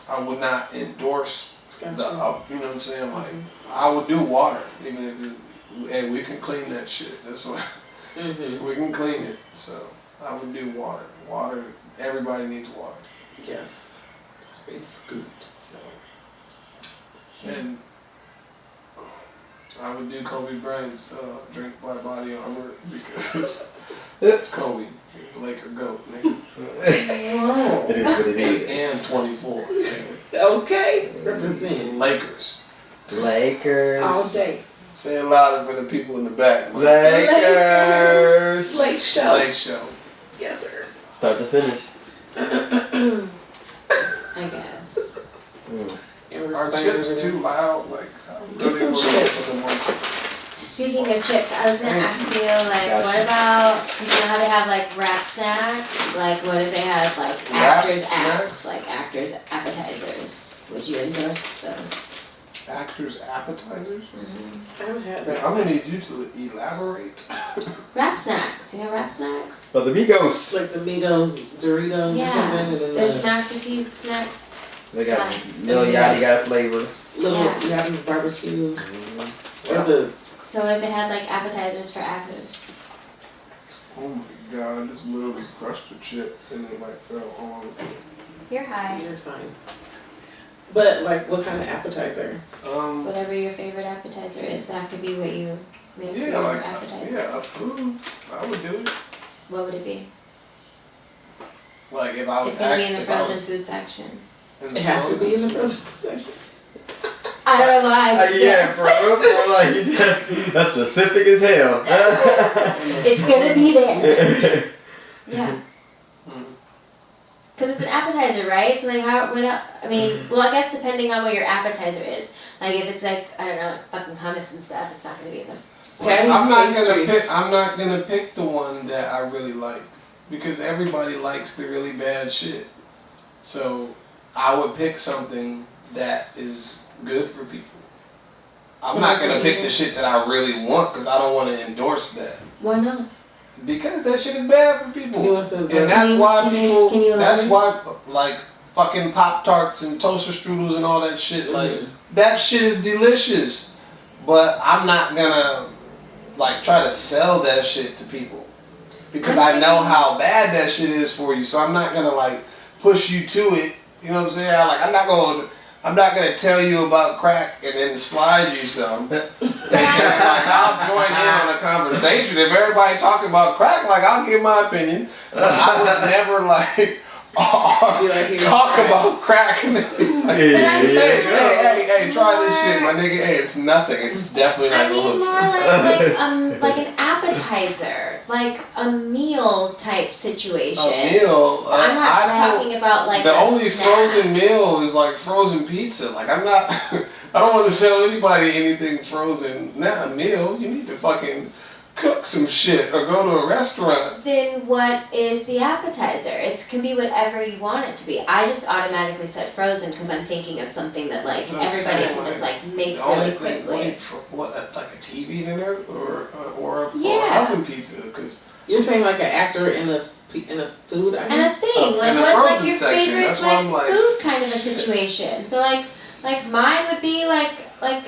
I would not endorse Gotcha. you know what I'm saying? Like, I would do water, even if hey, we can clean that shit. That's why we can clean it. So I would do water. Water, everybody needs water. Yes. It's good. So, and I would do Kobe Bryant's drink by Body Armor because it's Kobe, Laker GOAT, nigga. It is what it is. And 24. Nigga. Okay. Represent. Lakers. Lakers. All day. Say it louder for the people in the back. Man. Lakers. Lake show. Lake show. Yes, sir. Start to finish. I guess. And Are chips too loud? Like, I Get some really chips. want to put them on. Speaking of chips, I was gonna ask you, like, Gotcha. what about, you know how they have, like, wrap snacks? Like, what if they have, like, Wrap actors' snacks? apps, like, actors' appetizers? Would you endorse those? Actors' appetizers? I haven't had Man, that. I'm gonna need you to elaborate. Wrap snacks, you know wrap snacks? But the Migos. Like the Migos, Doritos or Yeah, something. And then there's the Masterpiece snack. They got Like- Lil Yachty got a flavor. little Yeah. Yappy's barbecue. Yeah. Or the So what if they had, like, appetizers for actors? Oh my god, I just literally crushed a chip and it like fell on. You're high. you're fine. But like what kind of appetizer? Whatever your favorite appetizer is, that could be what you make for Yeah, your like, appetizer. yeah, a food. I would do it. What would it be? Like if I was It's gonna be in the if I was frozen food section. in the It has to frozen- be in the frozen section. I don't know why. but Yeah, yes. bro. Like, that's specific as hell. It's gonna be there. Yeah. Mhm. Because it's an appetizer, right? So like how, what else? I mean, well, I guess depending on what your appetizer is. Like if it's like, I don't know, like fucking hummus and stuff, it's not gonna be in them. Patty's I'm not pastries. gonna pick the one that I really like because everybody likes the really bad shit. So I would pick something that is good for people. I'm not gonna pick the shit that I really want because I don't want to endorse that. Why not? Because that shit is bad for people. He wants to And that's why people. Can you That's elaborate? why like fucking Pop-Tarts and toaster strudels and all that shit. Like that shit is delicious, but I'm not gonna like try to sell that shit to people because I know how bad that shit is for you. So I'm not gonna like push you to it. You know what I'm saying? I'm not gonna tell you about crack and then slide you some. Like I'll join in on a conversation. If everybody talking about crack, like I'll give my opinion. But I would never like talk about crack and then like, hey, try this shit, my nigga. Hey, it's nothing. It's definitely not I mean more like an appetizer, like a meal type situation. A meal. I'm not talking about like the a only snack. frozen meal is like frozen pizza. Like I'm not. I don't want to sell anybody anything frozen. Not a meal. You need to fucking cook some shit or go to a restaurant. Then what is the appetizer? It can be whatever you want it to be. I just automatically said frozen because I'm thinking of something that like everybody can just like make really quickly. What, like a TV dinner or Yeah. oven pizza? Because You're saying like an actor in a food item? And a thing, like in the what like frozen your section, favorite that's why I'm like food kind of a situation. So like mine would be like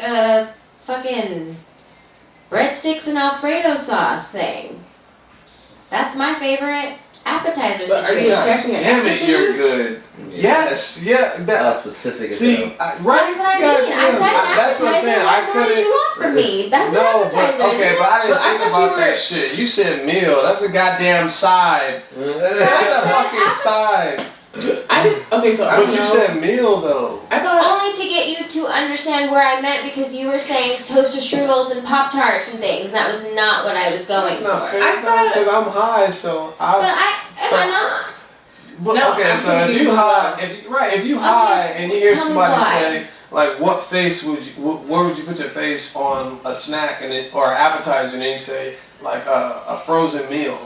a fucking breadsticks and Alfredo sauce thing. That's my favorite appetizer But are you situation. attaching an damn actor it, to you're this? good. Yes, yeah. How specific is See, that? right? That's what I mean. I said an That's what I'm appetizer. saying. What more did you want from me? That's No, an appetizer, but, okay, isn't but it? I didn't But I think thought about you that were- shit. You said meal. That's a goddamn side. That's a fucking side. I didn't. Okay, so I But don't you know. said meal though. I thought. Only to get you to understand where I meant because you were saying toaster strudels and Pop-Tarts and things, and that was not what I was going That's not for. fair. I thought- Because I'm high, so But I. am I not? But, No, okay, I'm so if confused you as high, well. if you high and you hear tell me somebody why. say like, what face would you, where would you put your face on a snack and it, or an appetizer, and then you say like a frozen meal.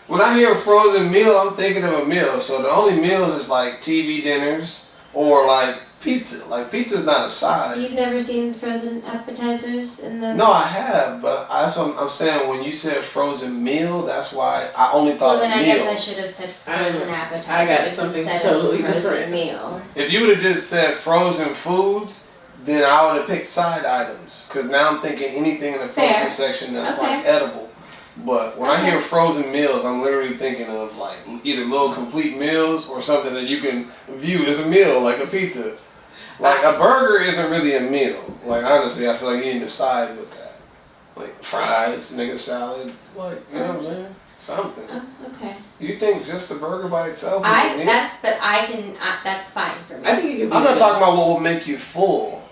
When I hear a frozen meal, I'm thinking of a meal. So the only meals is like TV dinners or like pizza. Like pizza's not a side. You've never seen frozen appetizers in the... No, I have, but that's what I'm saying. When you said frozen meal, that's why I only thought Well, then I meal. guess I should have said frozen appetizers I got something instead totally of frozen different. meal. If you would have just said frozen foods, then I would have picked side items. Because now I'm thinking anything in the frozen Fair. section that's Okay. like edible. But when I Okay. hear frozen meals, I'm literally thinking of like either little complete meals or something that you can view as a meal, like a pizza. Like a burger isn't really a meal. Like honestly, I feel like you need to side with that. Like fries, nigga salad, like you know what I'm saying? Something. Oh, okay. You think just a burger by itself is a meal? That's fine for me. I think it could be. I'm not talking about what will make you full.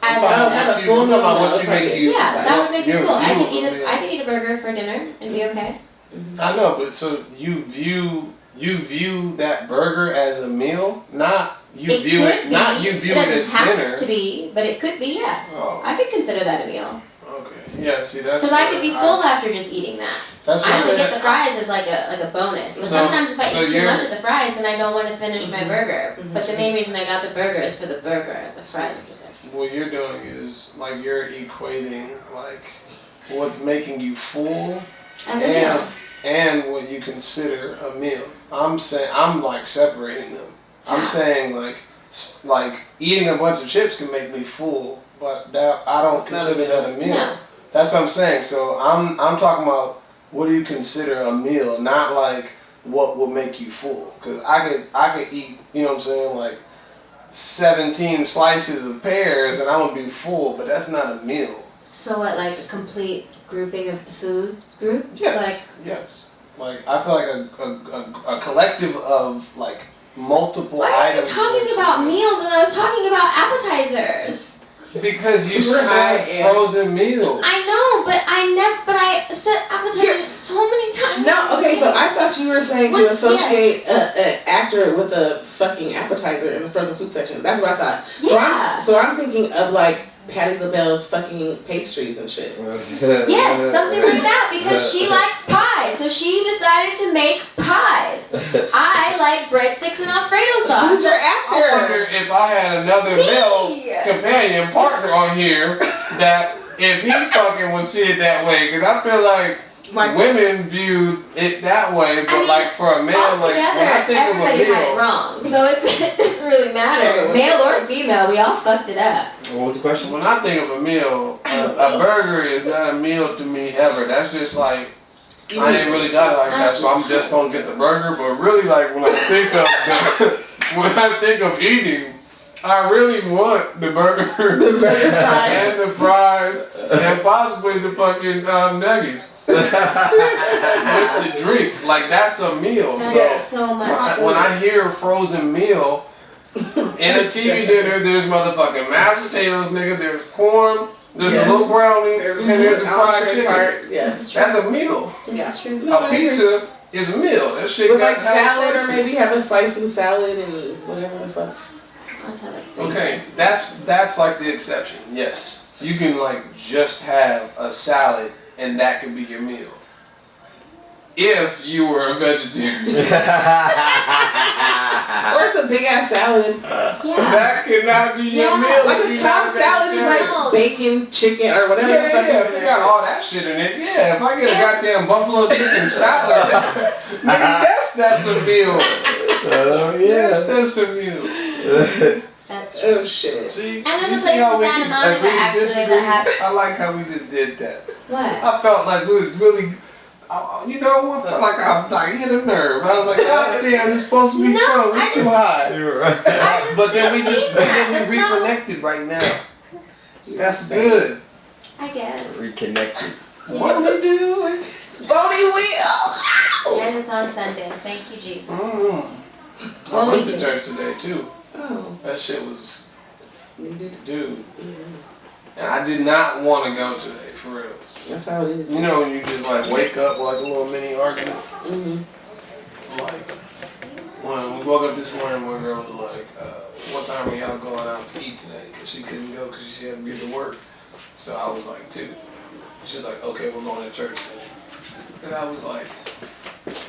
As I'm talking a- about not a what you- full I'm talking about meal, what you okay. make you. Yeah, that would make me your full. I could view eat of meal. I could eat a burger for dinner and be okay. I know, but so you view that burger as a meal, not you It view could it, be. not you view it it doesn't as have dinner. to be, but it could be. Yeah, Oh, I could consider that a meal okay. Yeah, see that's. because I where could be full after just eating that. That's I what only I'm get the saying. fries as like a bonus. But So- sometimes if I so eat too you're- much of the fries, then I don't want to finish my burger. Mhm. But the main reason I got the burger is for the burger. The fries are just extra. What you're doing is like you're equating like what's making you full As a meal. and what you consider a meal. I'm saying I'm like separating them. I'm How? saying like eating a bunch of chips can make me full, but that I don't It's not a consider meal. that a meal. No. That's what I'm saying. So I'm talking about what do you consider a meal, not like what will make you full. Because I could eat, you know what I'm saying, like 17 slices of pears and I would be full, but that's not a meal. So what, like a complete grouping of the food groups? Yes. Like Yes. Like I feel like a collective of like multiple why are you items. talking about meals when I was talking about appetizers? Because you We're high said and- frozen meals. I know, but I said appetizers so many times. No, okay, so I thought you were saying to What? associate an actor with a fucking appetizer in the frozen food section. That's what I thought. Yeah. So I'm thinking of like Patti LaBelle's fucking pastries and shit. Yes, something like that, because she likes pies, so she decided to make pies. I like breadsticks and Alfredo Who's sauce. your I wonder actor? if I had another Me. male companion partner on here, that if he fucking would see it that way, because I feel like women view it that way, but like for a man, like when I think of a everybody had it meal, wrong, so it doesn't really matter, male or female. We all fucked it up. What was the question? when I think of a meal, a burger is not a meal to me ever. That's just like I ain't really got it like that, so I'm just gonna get the burger. But really, like when I think of eating, I really want the burger, and the fries, and possibly the fucking nuggets with the drink. Like that's a meal. That's so much when I hear frozen meal in a TV dinner, there's motherfucking mashed potatoes, nigga. There's corn. There's a little brownie, and there's a fried chicken. This is true. That's a meal. This is true. A pizza is a meal. That shit With got like salad, or spices. maybe have a slicing salad and whatever the fuck. I just had like 3 Okay, slices. that's like the exception. Yes, you can like just have a salad, and that could be your meal. If you were a vegetarian, Or it's a big ass salad. Yeah. that could not be your Yeah. meal. Like if a you're cob not salad is vegetarian. like bacon, chicken, or whatever the fuck Yeah, is if in you there. got all that shit in it, yeah. If I get a goddamn buffalo chicken salad, nigga, that's a meal. Oh Yes, that's a meal. That's true. Oh shit. See, And there's you a see place how in we Santa can Monica agree to actually disagree? that have. I like how we just did that. What? I felt like we was really, you know, I felt like I hit a nerve. I was like, God damn, it's supposed to be No, fun. I We're too just- high. You were right. But then we That's not- reconnected right now. That's good. I guess. Reconnected. What are we doing? Boney wheel. And it's on Sunday. Thank you, Jesus. Mm. I What went we to do? church today too. Oh, That shit was, needed. dude. And I did not want to go today, for real. That's how it is. You know when you just like wake up with like a little mini argument? Mm-hmm. Like, when we woke up this morning, one girl was like, what time are y'all going out to eat today? Because she couldn't go because she had to get to work. So I was like, 2. She was like, okay, we're going to church today. And I was like,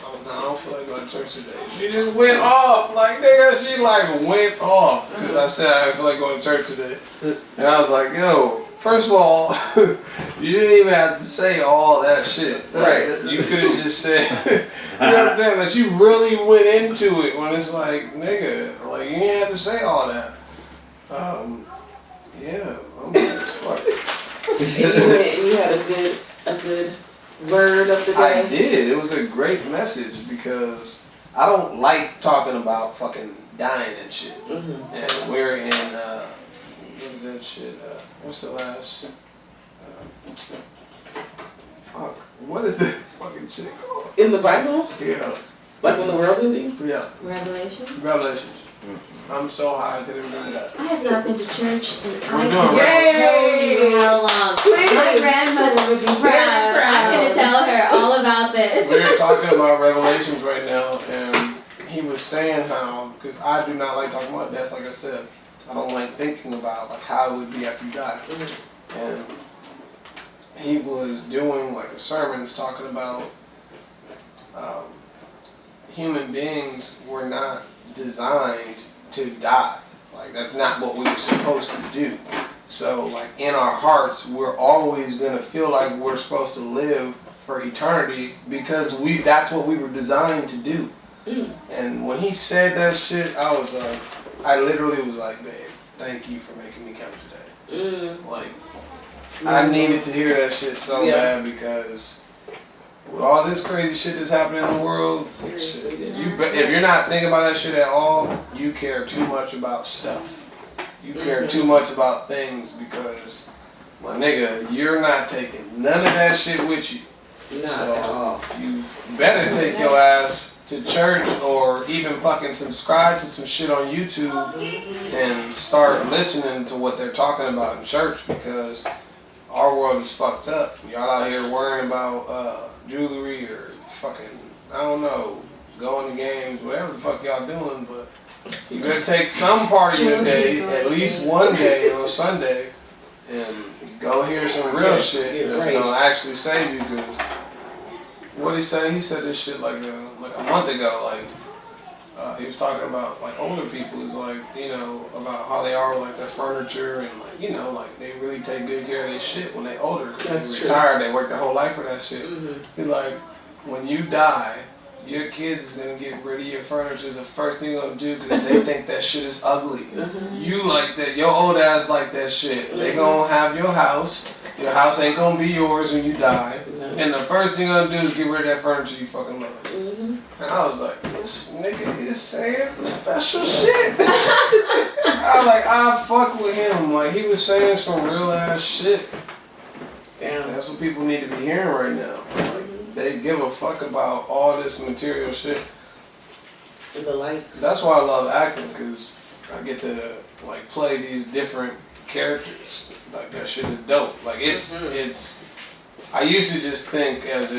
oh, no, I don't feel like going to church today. She just went off. Like, nigga, she like went off. Because I said I feel like going to church today. And I was like, yo, first of all, you didn't even have to say all that shit. Right. You could have just said, you know what I'm saying? That you really went into it when it's like, nigga, like you didn't have to say all that. Yeah, I'm good as fuck. And you went and you had a good word of the I day. did. It was a great message because I don't like talking about fucking dying and shit. Mm-hmm. And we're in, what is that shit? What's the last? Fuck. What is that fucking shit called? In the Bible, Yeah. like when the world's ending. Yeah. Revelation. Revelations. I'm so high I didn't remember that. I have not been to church in I We're can't doing tell Yay! you how long. Please. My grandmother would be proud. I'm gonna tell her all about this. We're talking about Revelations right now, and he was saying how, because I do not like talking about death, like I said. I don't like thinking about like how it would be after you die. And he was doing like a sermons talking about human beings were not designed to die. Like that's not what we were supposed to do. So like in our hearts, we're always gonna feel like we're supposed to live for eternity because that's what we were designed to do. And when he said that shit, I was like, I literally was like, babe, thank you for making me come today. Like, I needed to hear that shit so bad because with all this crazy shit that's happening in the world, Seriously, shit, if you're not thinking about that shit at all, you care too much about stuff. You care too much about things because, my nigga, you're not taking none of that shit with you. Not So, at all. you better take your ass to church or even fucking subscribe to some shit on YouTube and start listening to what they're talking about in church because our world is fucked up. Y'all out here worrying about jewelry or fucking, I don't know, going to games, whatever the fuck y'all doing, but you better take some part of your day, at least one day on Sunday, and go hear some real shit that's gonna actually save you because what he said this shit like a month ago, like He was talking about like older people is like, you know, about how they are with like their furniture and like, you know, like they really take good care of their shit when they older. That's They true. retired, they work their whole life for that shit. Mm-hmm. He's like, when you die, your kids is gonna get rid of your furniture is the first thing you're gonna do because they think that shit is ugly. Mm-hmm. You like that, your old ass like that shit. They gonna have your house. Your house ain't gonna be yours when you die. No. And the first thing you're gonna do is get rid of that furniture you fucking love. Mm-hmm. And I was like, this nigga is saying some special shit. I was like, I fuck with him. Like, he was saying some real ass shit. Damn. That's what people need to be hearing right now. Like, they give a fuck about all this material shit. And the likes. That's why I love acting, because I get to, like, play these different characters. Like, that shit is dope. Like, it's I used to just think as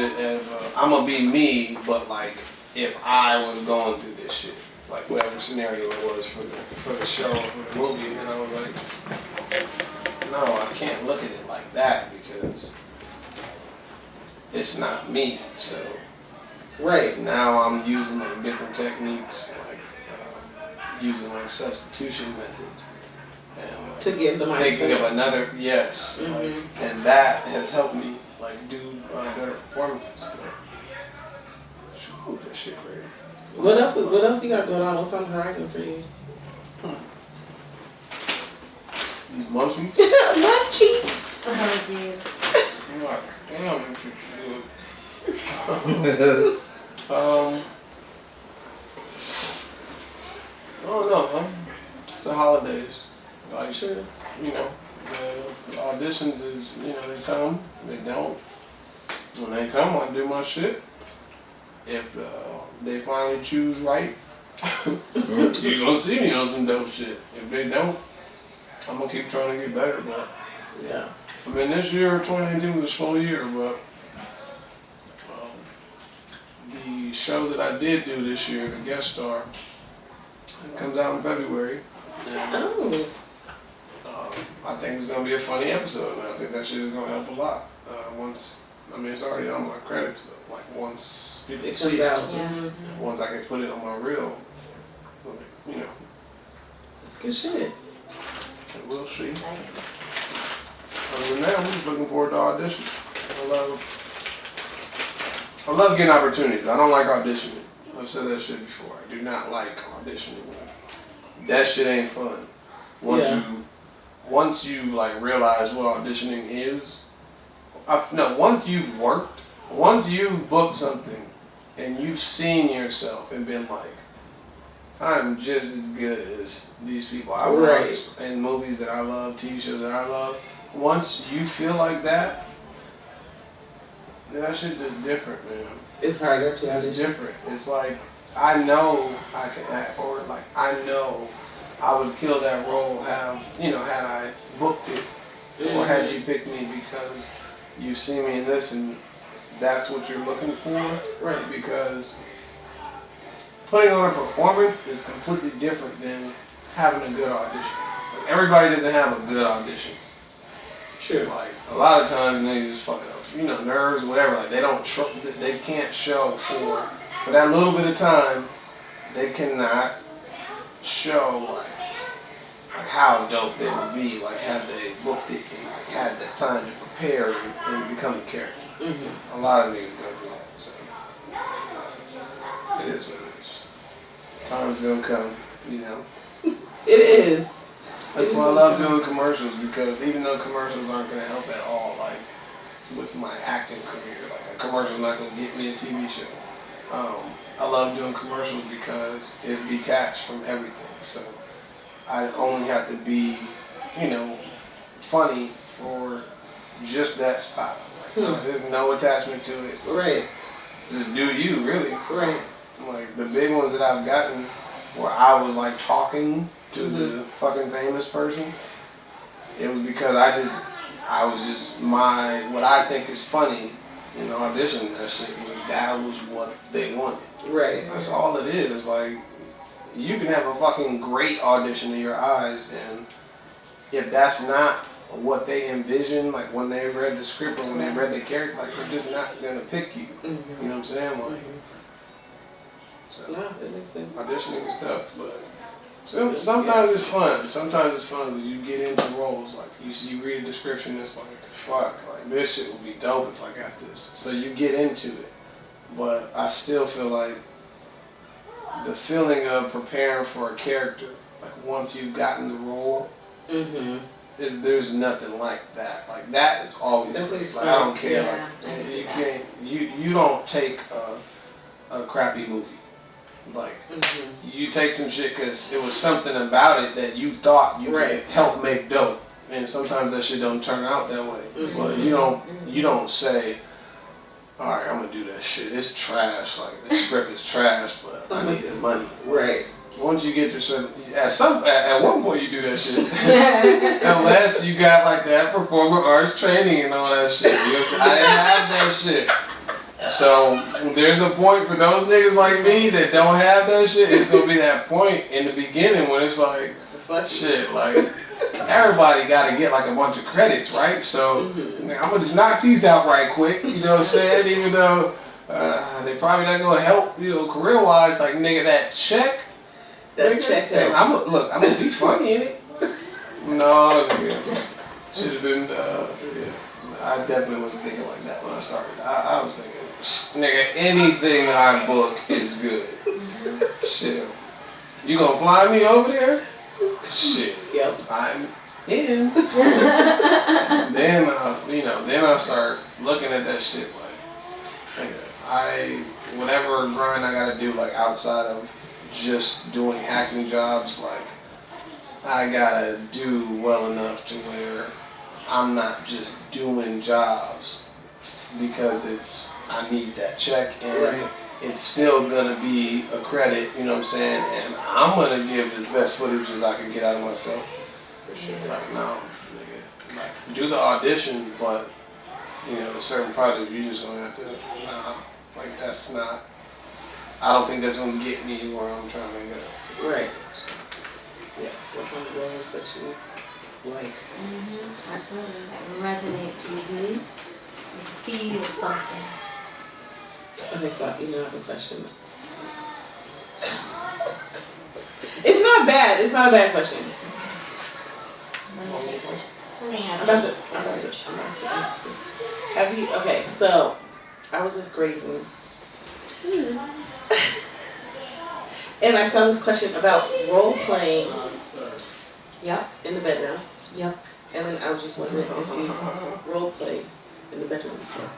I'm gonna be me, but like, if I was going through this shit, like whatever scenario it was for the show or for the movie, and I was like, no, I can't look at it like that because it's not me. So Right. now I'm using like different techniques, like using like substitution method, and like, To get the mindset. thinking of another like, and that has helped me like do better performances. But shoot, that shit crazy. What else you got going on? What's on the horizon for you? These munchies. Munchies. Oh, dude. I'm like, damn, this shit good. I don't know, man. It's the holidays. Like, True. you know, the auditions is, you know, they come, they don't. When they come, I do my shit. If they finally choose right, you're gonna see me on some dope shit. If they don't, I'm gonna keep trying to get better, but Yeah. I mean, this year, 2019 was a slow year, but the show that I did do this year, the guest star, it comes out in February. And, Oh. I think it's gonna be a funny episode, and I think that shit is gonna help a lot. It's already on my credits, but like once people It see comes it, out. Yeah. once I can put it on my reel, like, you know, Good shit. and we'll see. Exciting. Other than that, I'm just looking forward to audition. I love getting opportunities. I don't like auditioning. I've said that shit before. I do not like auditioning. That shit ain't fun. Once you like realize what auditioning is, once you've worked, once you've booked something, and you've seen yourself and been like, I'm just as good as these people I watch in movies that I love, TV shows that I love. Once you feel like that, that shit is different, man. It's harder to It's audition. different. It's like, I know I can act, or like, I know I would kill that role, had I booked it, or had you picked me because you see me in this and that's what you're looking for. Right. Because putting on a performance is completely different than having a good audition. Like, everybody doesn't have a good audition. True. Like, a lot of times they just fuck up, nerves, whatever. Like, they can't show for that little bit of time, they cannot show like how dope they would be, like, had they booked it and like had that time to prepare and become a character. Mm-hmm. A lot of niggas go through that, so it is what it is. Time's gonna come, It is. That's why I love doing commercials, because even though commercials aren't gonna help at all, like with my acting career, like a commercial's not gonna get me a TV show. I love doing commercials because it's detached from everything. So I only have to be, funny for just that spot. Like, there's no attachment to it. So Right. just do you, really. Right. Like the big ones that I've gotten where I was like talking to the fucking famous person, it was because I was just what I think is funny in auditioning that shit. That was what they wanted. Right. That's all it is. Like, you can have a fucking great audition in your eyes, and if that's not what they envision, like when they read the script or when they read the character, like they're just not gonna pick you. You know what I'm saying? Like, So No, it makes sense. auditioning was tough, but sometimes it's fun. Sometimes it's fun when you get into roles. Like you read a description, it's like, fuck, like this shit would be dope if I got this. So you get into it. But I still feel like the feeling of preparing for a character, like once you've gotten the role, there's nothing like that. Like that is always great. Like, I don't care. Yeah, You don't take a crappy movie. Like you take some shit because it was something about it that you thought you could help make dope, and sometimes that shit don't turn out that way. But you don't say, all right, I'm gonna do that shit. It's trash. Like the script is trash, but I need the money. Right. Once you get to certain, at one point you do that shit. Unless you got like that performing arts training and all that shit. You know, I didn't have that shit. So there's a point for those niggas like me that don't have that shit. It's gonna be that point in the beginning when it's like, shit, like everybody gotta get like a bunch of credits, right? So I'm gonna just knock these out right quick. You know what I'm saying? Even though they probably not gonna help, you know, career wise. Like nigga, that check. That check helps. I'm gonna be funny in it. No, nigga. Should have been. Yeah, I definitely wasn't thinking like that when I started. I was thinking, nigga, anything I book is good. Shit, you gonna fly me over there? Shit, Yep. I'm in. Then then I start looking at that shit like, nigga, whatever grind I gotta do like outside of just doing acting jobs, like I gotta do well enough to where I'm not just doing jobs because I need that check and it's still gonna be a credit, you know what I'm saying? And I'm gonna give as best footage as I can get out of myself. For sure. It's like, no, nigga, like do the audition, but you know, certain projects you just gonna have to, like that's not. I don't think that's gonna get me where I'm trying to go. Right. Yes, what kind of roles that you like? Absolutely, that resonate to you. You feel something. Okay, so you know I have a question. It's not bad. It's not a bad question. I'm about to ask you. Have you? Okay, so I was just grazing. And I saw this question about role playing in the bedroom. Yep. And then I was just wondering if you've role played in the bedroom before.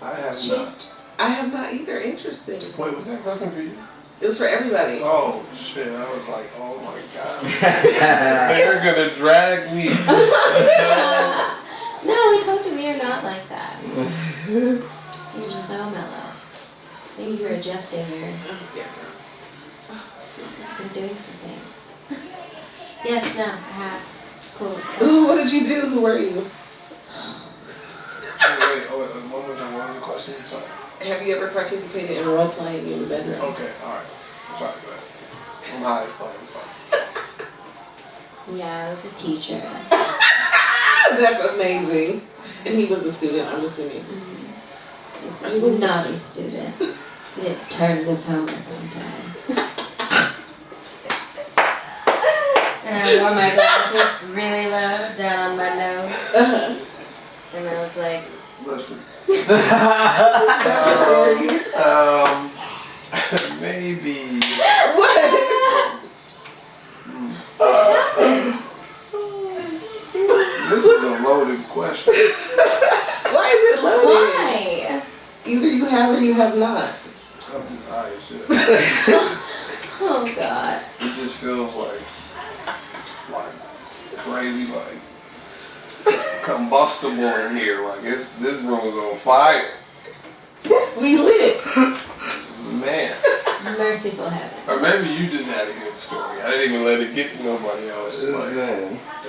I have not. I have not either. Interesting. Wait, was that question for you? It was for everybody. Oh shit! I was like, oh my god, they're gonna drag me. No, we told you we are not like that. You're so mellow. Thank you for adjusting your. Been doing some things. Yes, no, I have. It's cool. Ooh, what did you do? Who were you? Wait, one more time. What was the question? Sorry. Have you ever participated in role playing in the bedroom? Okay, alright. I'm sorry, go ahead. I'm high as fuck, I'm sorry. Yeah, I was a teacher. That's amazing. And he was a student, I'm assuming. He was not a student. He didn't turn this homework on time. And I wore my glasses really low down on my nose. And I was like, Listen. That's maybe. What? This is a loaded question. Why is it loaded? why? Either you have or you have not. I'm just high as shit. Oh, God. It just feels like crazy, like combustible in here. Like this room is on fire. We lit. Man. Merciful heaven. Or maybe you just had a good story. I didn't even let it get to nobody else. Like,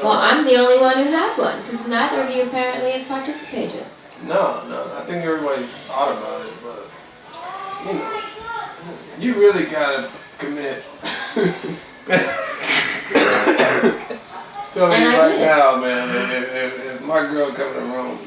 Well, I'm the only one who had one, because neither of you apparently have participated. No. I think everybody's thought about it, but you really gotta commit. Tell you right now, man. If my girl come in the room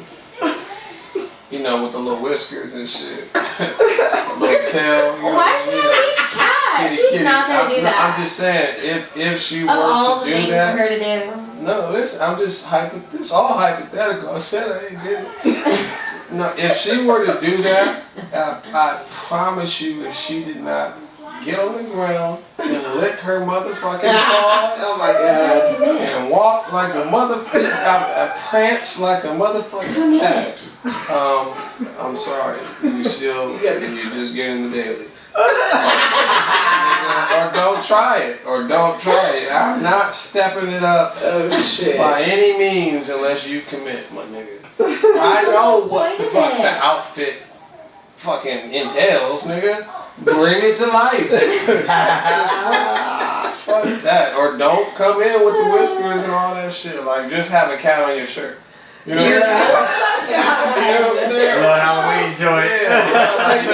You know, with the little whiskers and shit. Little tail. Why should I eat a cat? She's not gonna do that. I'm just saying, if she were Of all to the do things that, for her to do. no, listen, I'm just this all hypothetical. I said I ain't did it. No, if she were to do that, I promise you, if she did not get on the ground and lick her motherfucking paws, Oh my god. and walk like a motherfucker, prance like a motherfucking cat. I'm sorry, you just getting the daily. Or don't try it. I'm not stepping it up by any means unless you commit, my nigga. I know what the fuck the outfit fucking entails, nigga. Bring it to life. Fuck that. Or don't come in with the whiskers and all that shit. Like, just have a cat on your shirt. You know what I'm saying? You know what I'm saying? Little Halloween joint.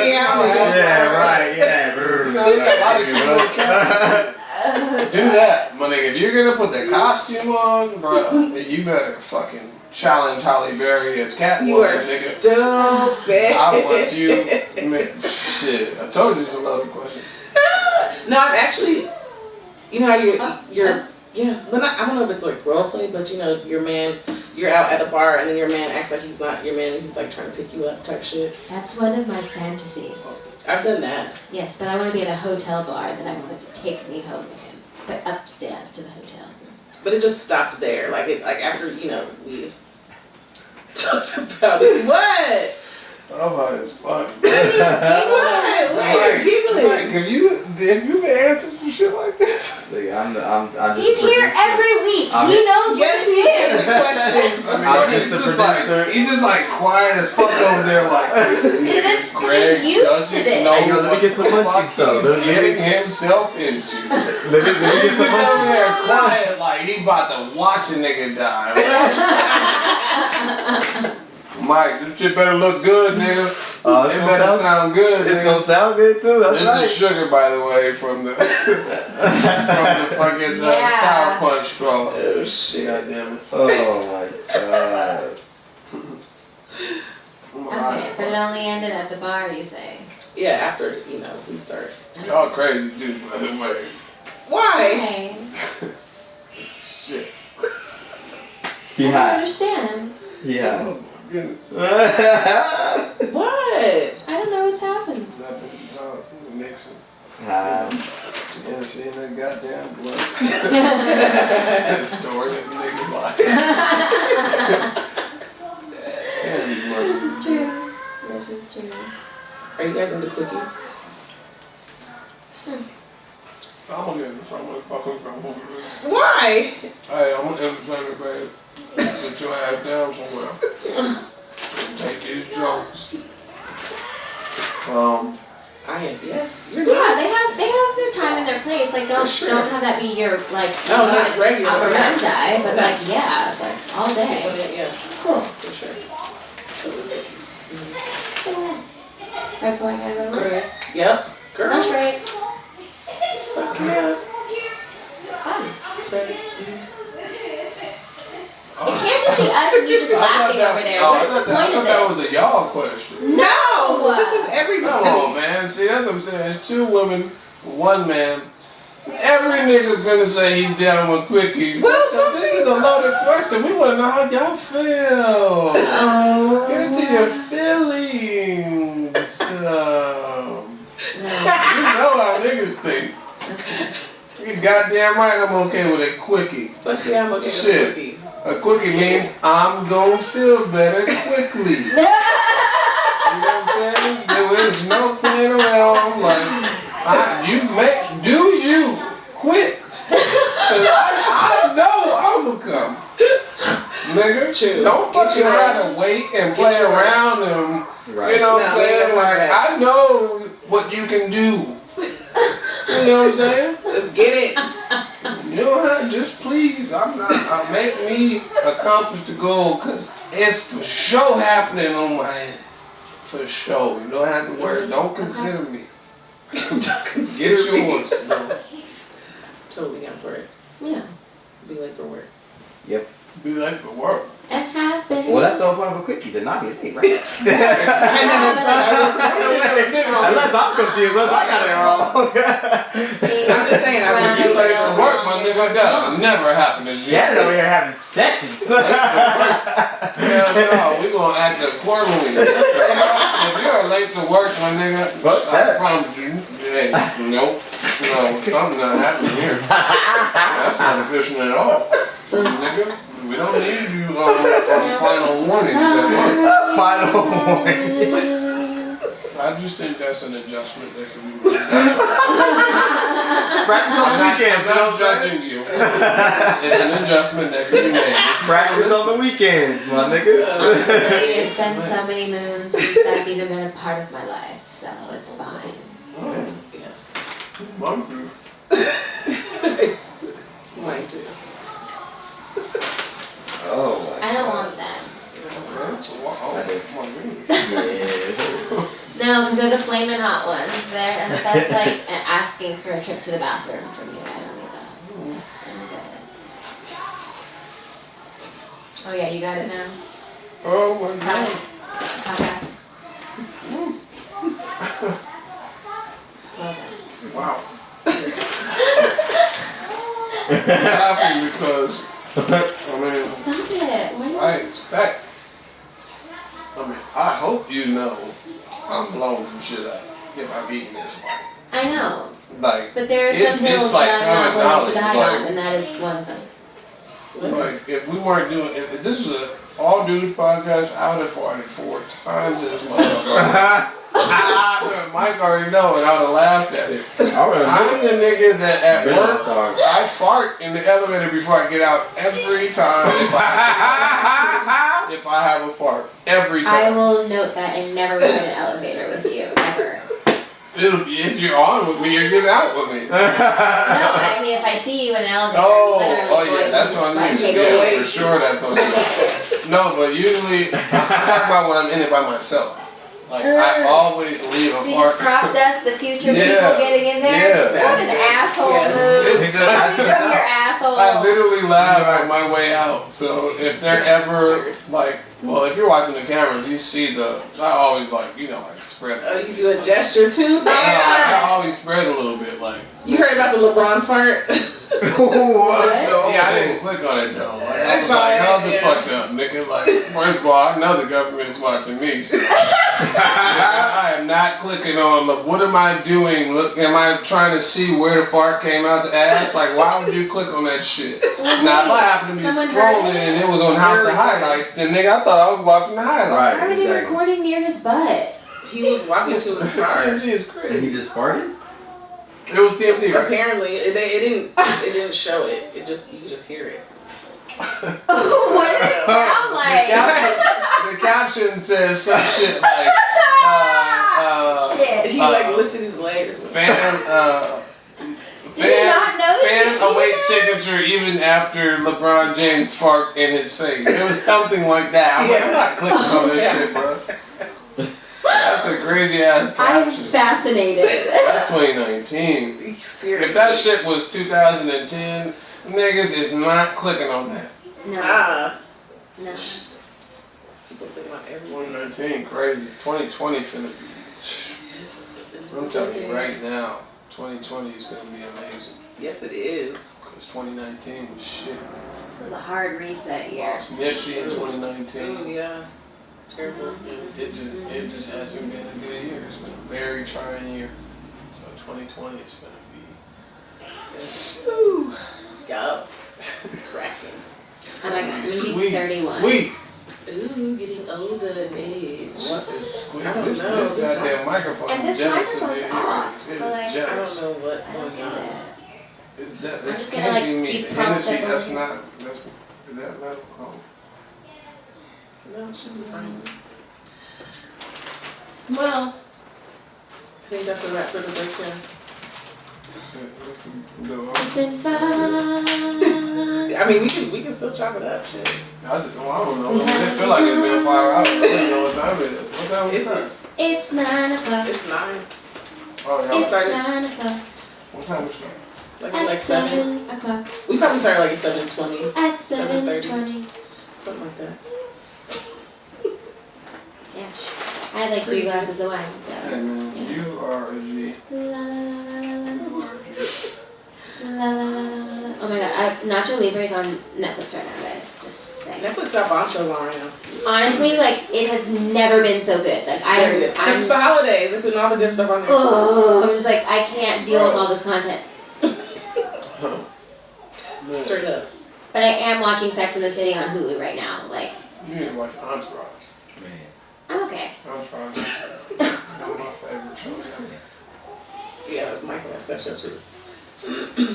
Yeah, right, yeah. You know, a lot of people with cats. Do that, my nigga. If you're gonna put the costume on, bro, you better fucking challenge Holly Berry as Catwoman, You are nigga. stupid. I want you, shit. I told you it's another question. No, I'm actually, you know how you're yes, but I don't know if it's like role play, but you know, if you're out at a bar and then your man acts like he's not your man and he's like trying to pick you up type shit. That's one of my fantasies. I've done that. Yes, but I want to be at a hotel bar and then I want him to take me home with him. But upstairs to the hotel. But it just stopped there. Like after, you know, we talked about it. What? Oh, it's fun. What? Why are you giggling? Like, have you answered some shit like this? I'm just He's here every week. He knows Yes, what he it is. answers questions. He's just like quiet as fuck over there, like This Greg used to doesn't this. know Hey, yo, let me get some what munchies, the fuck though. he's getting himself into. Let me get He's some over munchies. there quiet, like he about to watch a nigga die. Mike, this shit better look good, nigga. It's It gonna better sound good. It's nigga. gonna sound good too. That's This right. is sugar, by the way, from the fucking Sour Punch straw. Oh shit. God damn it. Oh my god. Okay, but it only ended at the bar, you say? Yeah, after, you know, we start. Y'all crazy dudes, by the way. Why? Okay. Shit. I don't understand. Yeah. Oh my goodness. What? I don't know what's happened. Nothing. No, mixing. Ah. Yeah, seeing that goddamn blood. That story of niggas life. Damn, these This motherfuckers. is true. This is true. Are you guys into quickies? I'm gonna get someone fucking from over there. Why? Hey, I'm gonna entertain it, babe. Sit your ass down somewhere. Take these jokes. I am. Yes. You're Yeah, they have their time and their place. Like don't For sure. don't have that be your like No, not regular. operandi, but No. like yeah, but all day. Yeah, Cool. for sure. Totally quickies. Right before I gotta go to work. Correct. Yep. Girl. Lunch break. Fuck yeah. Fun. So, It can't just be us and you just laughing over there. What is the point I of thought that this? was a y'all question. no! This is everybody. Come on, man. See, that's what I'm saying. There's two women, one man. Every nigga's gonna say he's down with quickies. Well, So this is a loaded question. We wanna know how y'all feel. Oh. Get into your feelings. You know how niggas think. You goddamn right I'm okay with a quickie. Fuck yeah, I'm okay Shit. with quickies. A quickie means I'm gonna feel better quickly. You know what I'm saying? There is no playing around. Like, do you quick? Cause I know I'm gonna come. Nigga, True. don't Get fucking yours. try to wait and play Get yours. around them. Right. You know what No, I'm saying? that's not Like, right. I know what you can do. You know what I'm saying? Let's get it. You don't have just please. I'll make me accomplish the goal because it's for sure happening on my end. For sure. You don't have to worry. Don't consider me. Get yours. Bro. Totally down for it. Yeah. Be late for work. Yep. Be late for work. And have happen. Well, that's the whole point of a quickie, to not be late, right? Unless I'm confused, unless I got it wrong. I'm just saying, I would You late to work, my nigga. That never happened. Janet over here having sessions. Yeah, no, we gonna act accordingly. If you're late to work, my nigga, Fuck I that. promise you, hey, nope, no, something not happening here. That's not efficient at all, nigga. We don't need you on final warnings at work. Final warning. I just think that's an adjustment that can be made. Practice on the weekends, you know I'm what not I'm saying? judging you. It's an adjustment that can be made. This is Practice on the weekends, my nigga. Honestly, it's been so many moons since that's even been a part of my life, so it's fine. Yes. Mom proof. Mine too. Oh my I don't want that. Yeah. No, because they're the flaming hot ones. That's like asking for a trip to the bathroom for me. I don't need that. I'm good. Oh yeah, you got it now? Oh my Got god. it. Okay. Well done. Wow. I'm laughing because, I mean, Stop it. Why I expect, I hope you know I'm blowing some shit up if I'm eating this. I know. Like, But there are It's- some it's hills like that I'm not common willing to die knowledge, on, like- and that is one of them. like if we weren't doing, if this was an all dudes podcast, I would have farted 4 times this motherfucker. Mike already know, and I would have laughed at it. I'm the nigga that at work, I fart in the elevator before I get out every time if I have a fart. Every I time. will note that and never ride an elevator with you, ever. If you're on with me, you're getting out with me. No, I mean, if I see you in an elevator, Oh, literally oh going yeah, that's to on just, like, you. take Yeah, it. for sure that's on you. No, but usually, I'm talking about when I'm in it by myself. Like, I always leave a So you fart. just crop dust the future Yeah, people getting in there? yeah. What an asshole Yes. move. From your asshole. I literally laugh on my way out. So if they're ever like, well, if you're watching the cameras, you see I always like, like spread. Oh, you do a gesture too? I always spread a little bit, like. You heard about the LeBron fart? Yeah, I didn't click on it though. Like, I was like, how's the fuck up, nigga? Like, first of all, I know the government is watching me, so I am not clicking on. Look, what am I doing? Look, am I trying to see where the fart came out the ass? Like, why would you click on that shit? Now, if I happened to be Someone scrolling heard it? and it was on House of Highlights, then nigga, I thought I was watching the highlights. Right. Why were they recording near his butt? He was walking to his car. TMZ is And crazy. he just farted? It was TMZ, right? Apparently, it didn't show it. You could just hear it. What did it sound like? The caption says some shit like, Shit. He lifted his leg or something. Did you not know this? fan awaits signature even after LeBron James farts in his face. It was something like that. I'm like, I'm not clicking on this shit, bro. That's a crazy ass I'm caption. fascinated. That's 2019. Seriously. If that shit was 2010, niggas is not clicking on that. No. No. People think about everyone. 2019, crazy. 2020 finna be. Yes. I'm telling you right now, 2020 is gonna be amazing. Yes, it is. Cause 2019 was shit. This was a hard reset year. Lost Nipsey in 2019. Yeah. Terrible. It just hasn't been a good year. It's been a very trying year. So 2020 is gonna be. Ooh. Yup. Cracking. And I'm maybe Sweet, 31. sweet. Ooh, getting older in age. What is sweet? I don't This know. goddamn microphone. And this jealous of microphone's it. off, It is so, like, I jealous. don't know what's I don't going get on. it. It's that. I'm It's just gonna, like, can't be be me. The propped Hennessy, up that's over not. That's. Is that not? Oh. No, she's fine. Well, I think that's a wrap for the breakdown. Let's go It's on. been fun. I mean, we can still chop it up, shit. I don't know. It feel like it's been 5 hours. I don't know what time it is. What time is Is it? it? It's 9 o'clock. It's 9. Oh, y'all It's started. 9 o'clock. What time we start? Like At 7. 7 o'clock. We probably started like at 7:20. At 7:30. 7:20. Something like that. I had like 3 glasses of wine. Hey So. man, you are a G. La la la la la la. You are a G. La la la la la. Oh my god, Nacho Libre's on Netflix right now, guys. Just saying. Netflix got bonchos on right now. Honestly, like it has never been so good. Like It's the holidays. They're putting all the good stuff on there. Oh, I'm just like I can't deal with all this content. Straight up. But I am watching Sex and the City on Hulu right now. Like You need to watch Entourage. Man. I'm okay. Entourage is one of my favorite shows ever. Yeah, Michael has that show too.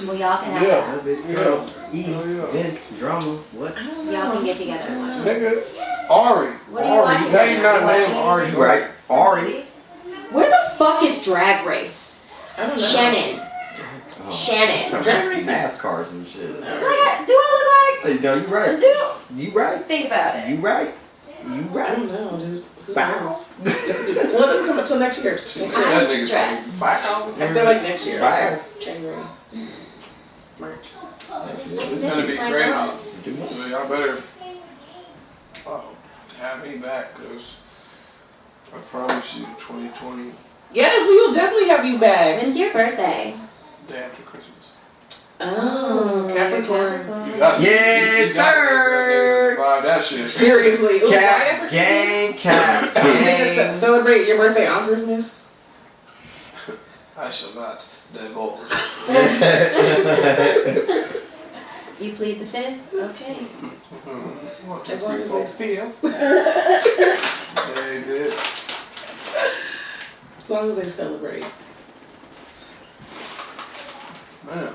Well, y'all can have Yeah. That big girl. Events, drama. What? that. Y'all can get together and watch it. Nigga, Ari. What are you Ari. watching Now right you now? not You name watching Ari. anything? Right. Ari. Where the fuck is Drag Race? I don't know. Shannon. Oh. Shannon. Drag Race is- NASCARs and shit. Do I Hey, no, you look right. like? You right. Think about it. You right. You I right. don't know, dude. Who Bow. knows? Well, it doesn't come until next year. Next year. That I'm nigga's stressed. Bow. I feel like next year. Bye. January. March. It's This gonna is be my crazy. girl. So y'all better have me back, cause I promise you, 2020, Yes, we will definitely have you back. When's your birthday? day after Christmas. Oh, you're Capricorn. You got Yes, you gotta sir. survive that shit. Seriously. Ooh, right Cat after gang, cat Christmas? You think to gang. celebrate your birthday on Christmas? I shall not divulge. You plead the 5th? Okay. 1, 2, As long 3, as 4, they- 5th. David. As long as they celebrate. Man,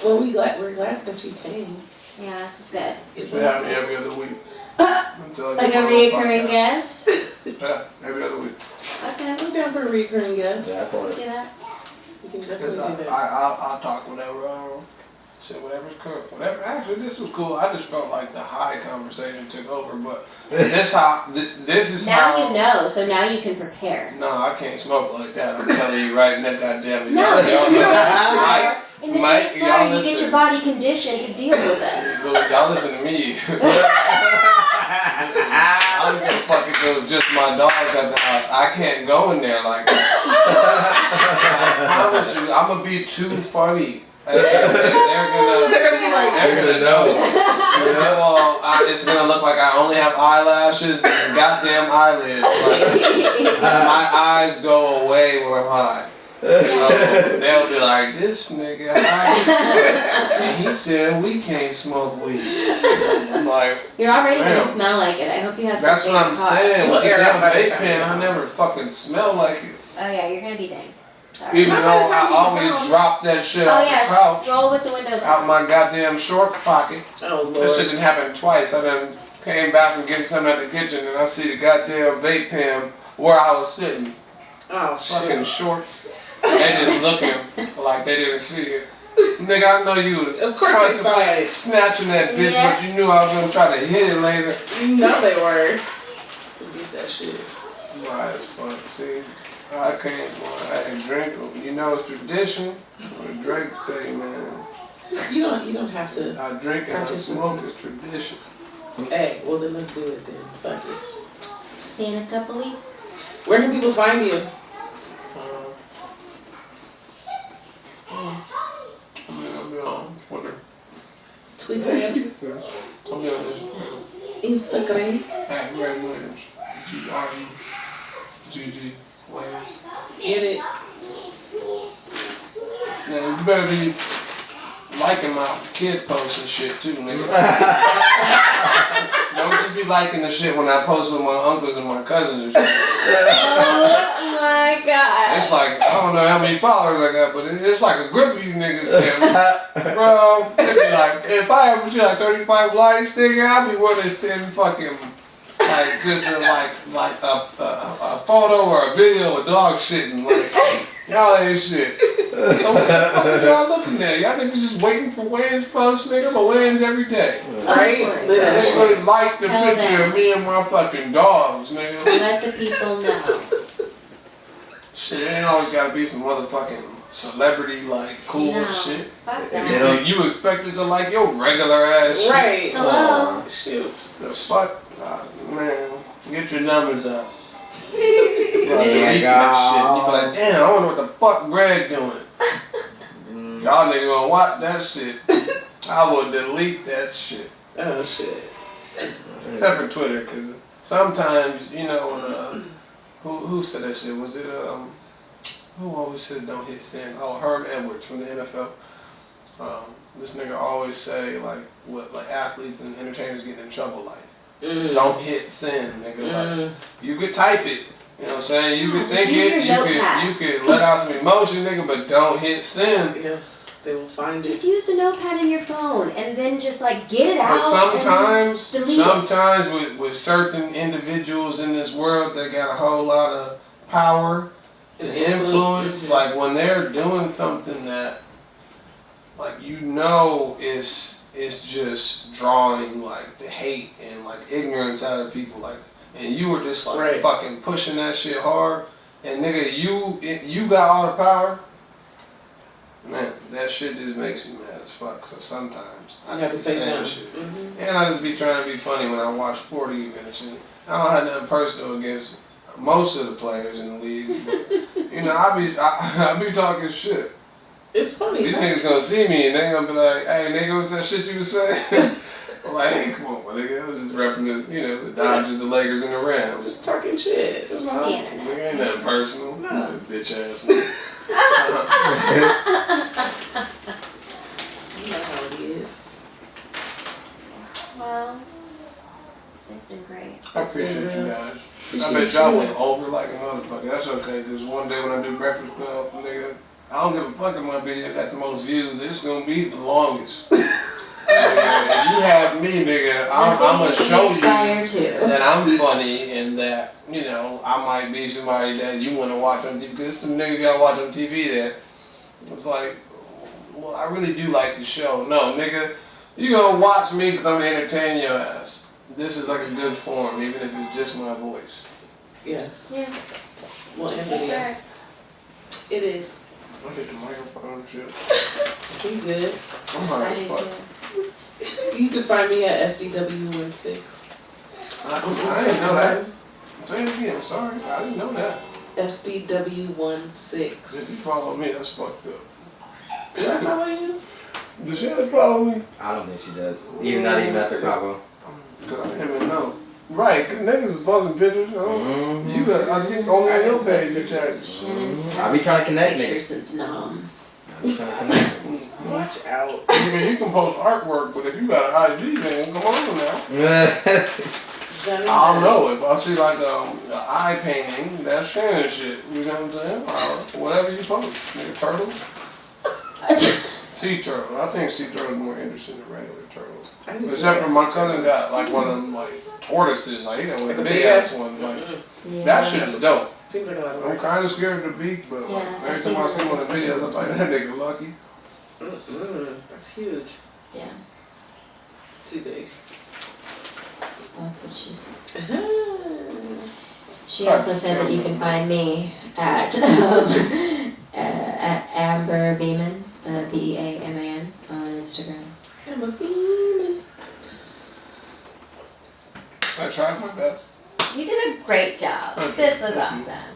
Well, we're glad that you came. Yeah, this was good. It should have me every other week. Until I Like get a my own reoccurring podcast. guest? Yeah, every other week. Okay, I'm down for a recurring guest. Yeah, I we'll thought do that. We can definitely Cause do that. I'll talk whatever, shit, whatever's cool. Whatever. Actually, this was cool. I just felt like the high conversation took over, but this is Now how. you know, so now you can prepare. No, I can't smoke like that. I'm telling you right now, goddamn it. No, Y'all this is know. how in the Mike, days y'all prior, you listen. get your body conditioned to deal with us. Y'all listen to me. Listen, I don't give a fuck if it was just my dogs at the house. I can't go in there like that. I promise you, I'm gonna be too funny. And they're They're gonna be like, gonna know. Well, it's gonna look like I only have eyelashes and goddamn eyelids. Like, my eyes go away when I'm high. So they'll be like, this nigga high. And he said we can't smoke weed. I'm like, You're already Damn. gonna smell like it. I hope you have that's something what I'm in your car. saying. With the We'll air damn out by the vape time pen, we I go. never fucking smell like it. Oh yeah, you're gonna be dang. Sorry. Even Not though by the time I you always get home. drop that shit Oh on the yeah, couch, roll with the windows out open. my goddamn shorts pocket. oh That shit Lord. didn't happen twice. I done came back from getting something at the kitchen and I see the goddamn vape pen where I was sitting. Oh Fucking shit. shorts. They just looking like they didn't see it. Nigga, I know you was Of course they saw contemplating it. snatching that bitch, Yeah. but you knew I was gonna try to hit it later. You know they were. Get that shit. Nah, it's fun. See, I can't. I ain't drink. You know it's tradition. I drink tell you, man. You don't have to. I drink and I Participate. smoke. It's tradition. Hey, well then let's do it then. Fuck it. See you in a couple weeks. Where can people find you? I'll be on Twitter. Twitter, I'll be on Instagram. at Gregg Wayans. Gregg Wayans. Get it. Now you better be liking my kid posts and shit too, nigga. Don't just be liking the shit when I post with my uncles and my cousins and shit. Oh my god. It's like, I don't know how many followers I got, but it's like a group of you niggas here. Bro, it be like, if I ever see like 35 likes, nigga, I'll be willing to send fucking, like, just like a photo or a video of dog shitting. Like, y'all ain't shit. So what the fuck are y'all looking at? Y'all niggas just waiting for Wayans posts, nigga, but Wayans every day. Right? Oh my They gosh. really like the Tell picture them. of me and my fucking dogs, nigga. Let the people know. Shit, it ain't always gotta be some motherfucking celebrity, like, cool No. shit. Fuck They that. don't- You expected to like your regular ass shit. Right. Hello. Shoot. The fuck? Man, get your numbers up. Delete that shit. You be like, damn, I wonder what the fuck Gregg doing. Y'all niggas gonna watch that shit. I will delete that shit. Oh shit. Except for Twitter, because sometimes, you know, who said that shit? Was it, who always said don't hit send? Oh, Herm Edwards from the NFL. This nigga always say, like, what, like, athletes and entertainers getting in trouble, like, don't hit send, nigga. Like, you could type it. You know what I'm saying? You could think it, you could let out some emotion, nigga, but don't hit send. Yes, they will find it. Just use the notepad in your phone and then just like get it out. But sometimes it. with certain individuals in this world that got a whole lot of power and influence, like when they're doing something that, like, you know, is just drawing like the hate and like ignorance out of people, like. And you were just like fucking pushing that shit hard, and nigga, you got all the power. Man, that shit just makes me mad as fuck. So sometimes I have to say shit, and I just be trying to be funny when I watch sporting events. And I don't have nothing personal against most of the players in the league, but you know, I be talking shit. It's funny. These niggas gonna see me and they gonna be like, "Hey, nigga, what's that shit you was saying?" I'm like, hey, come on, my nigga. I was just repping the, you know, the Dodgers, the Lakers, and the Rams. Just talking shit. It's just the internet. Nigga, ain't nothing personal. No. Bitch ass. You know how it is. Well, it's been great. I appreciate you guys. I bet y'all went over like a motherfucker. That's okay, because one day when I do Breakfast Club, nigga, I don't give a fuck if my video got the most views. It's going to be the longest. If you have me, nigga, I'm gonna show you that I'm funny and that, you know, I might be somebody that you want to watch on TV. Because some niggas y'all watch on TV that it's like, well, I really do like the show. No, nigga, you gonna watch me because I'm gonna entertain your ass. This is like a good form, even if it's just my voice. Yes. Yeah. Well, and video. It is. I hit the microphone and shit. You good? I'm high as fuck. You can find me at SDW16. I didn't know that. Say it again, sorry. I didn't know that. SDW16. If you follow me, that's fucked up. Do I follow you? Does she have to follow me? I don't think she does. Not even after Cabo. Because I didn't even know. Right, because niggas is posting pictures. You know? You got, I think only on your page you charge. I be trying to connect niggas. Since numb. Watch out. You can post artwork, but if you got an IG, man, come on now. I don't know. If I see like an eye painting, that's Shannon shit. You know what I'm saying? Or whatever you post. Nigga, turtles. Sea turtle. I think sea turtle is more interesting than regular turtles. Except for my cousin got like one of them like tortoises. Like he got one of the big ass ones. Like that shit is dope. Seems like a lot of I'm kind of scared of the beak, but like, every time I see one of the videos, I'm like, that nigga lucky. That's huge. Yeah. Too big. That's what she said. She also said that you can find me at Amber Beeman, BEAMAN on Instagram. Amber Beeman. I tried my best. You did a great job. This was awesome.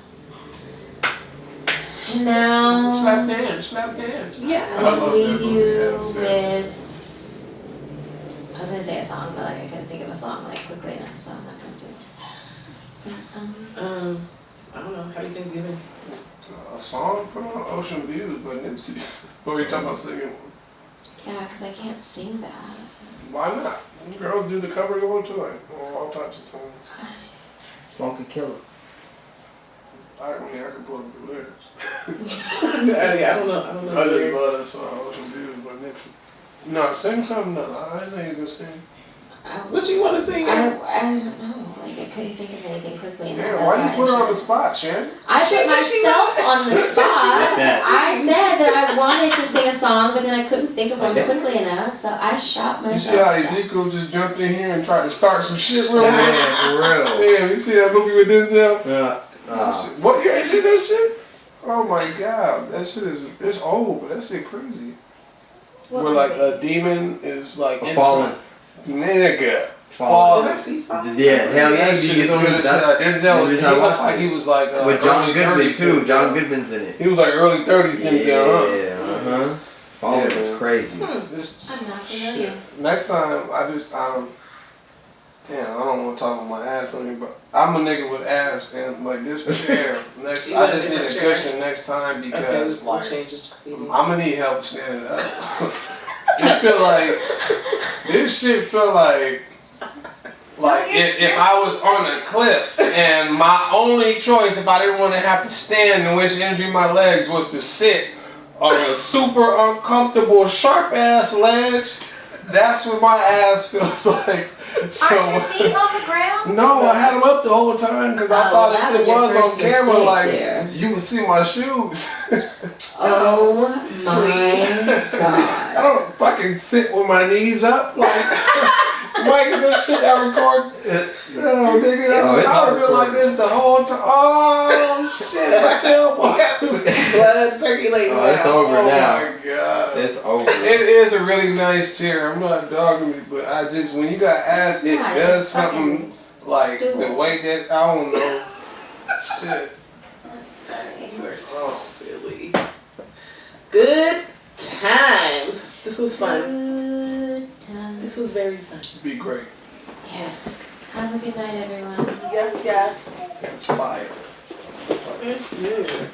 And now, Slap hands. Yeah. I'll leave you with. I was gonna say a song, but like I couldn't think of a song like quickly enough, so I'm not gonna do it. I don't know. Happy Thanksgiving. A song? Put on Ocean Views by Nipsey. What were you talking about singing? Yeah, because I can't sing that. Why not? Girls do the cover all the time. All types of songs. Smoke and kill it. I mean, I can pull up the lyrics. I don't know. I just love that song, Ocean Views by Nipsey. No, sing something else. I didn't know you were going to sing. What you want to sing? I don't know. Like, I couldn't think of anything quickly enough. Yeah, why you put her on the spot, Shannon? I put myself on the spot. I said that I wanted to sing a song, but then I couldn't think of one quickly enough, so I shot myself. You see how Ezekiel just jumped in here and tried to start some shit real quick? Yeah, for real. Damn, you see that movie with Denzel? Yeah. What, you ain't seen that shit? Oh my god, that shit it's old, but that shit crazy. Where like a demon is like fallen. Nigga. Fall. Did I see Fall? Yeah, hell yeah. That shit is good as hell. Denzel, he looked like he was like with John early Goodman 30s too. Denzel. John Goodman's in it. He was like early 30s Denzel, Yeah, Fall was man. crazy. I'm not familiar. Next time, I don't want to talk with my ass on you, but I'm a nigga with ass and like this chair. Next, You I want a just need a different chair? cushion next time Okay, because we'll like change it to seating. I'm gonna need help standing up. It feel like this shit feel like if I was on a cliff and my only choice if I didn't want to have to stand and waste energy in my legs was to sit on a super uncomfortable sharp ass ledge. That's what my ass feels like. So, Aren't your feet on the ground? no, I had them up the whole time because I Oh, thought that if was it your was first on camera, mistake like there. you would see my shoes. Oh my I god. don't fucking sit with my knees up like Mike is that shit I record. Oh nigga, that's I would have been like this the whole time. Oh shit, my tailbone. Blood circulating. Oh, it's now. over Oh now. my god. It's over. It is a really nice chair. I'm not dogging it, but I just when you got ass, it God, does it's something like stool. the way that I don't know. Shit. That's funny. You are Oh. silly. Good times. This was fun. Good time. This was very fun. Be great. Yes. Have a good night, everyone. Yes, yes. It's fire. Mm-hmm.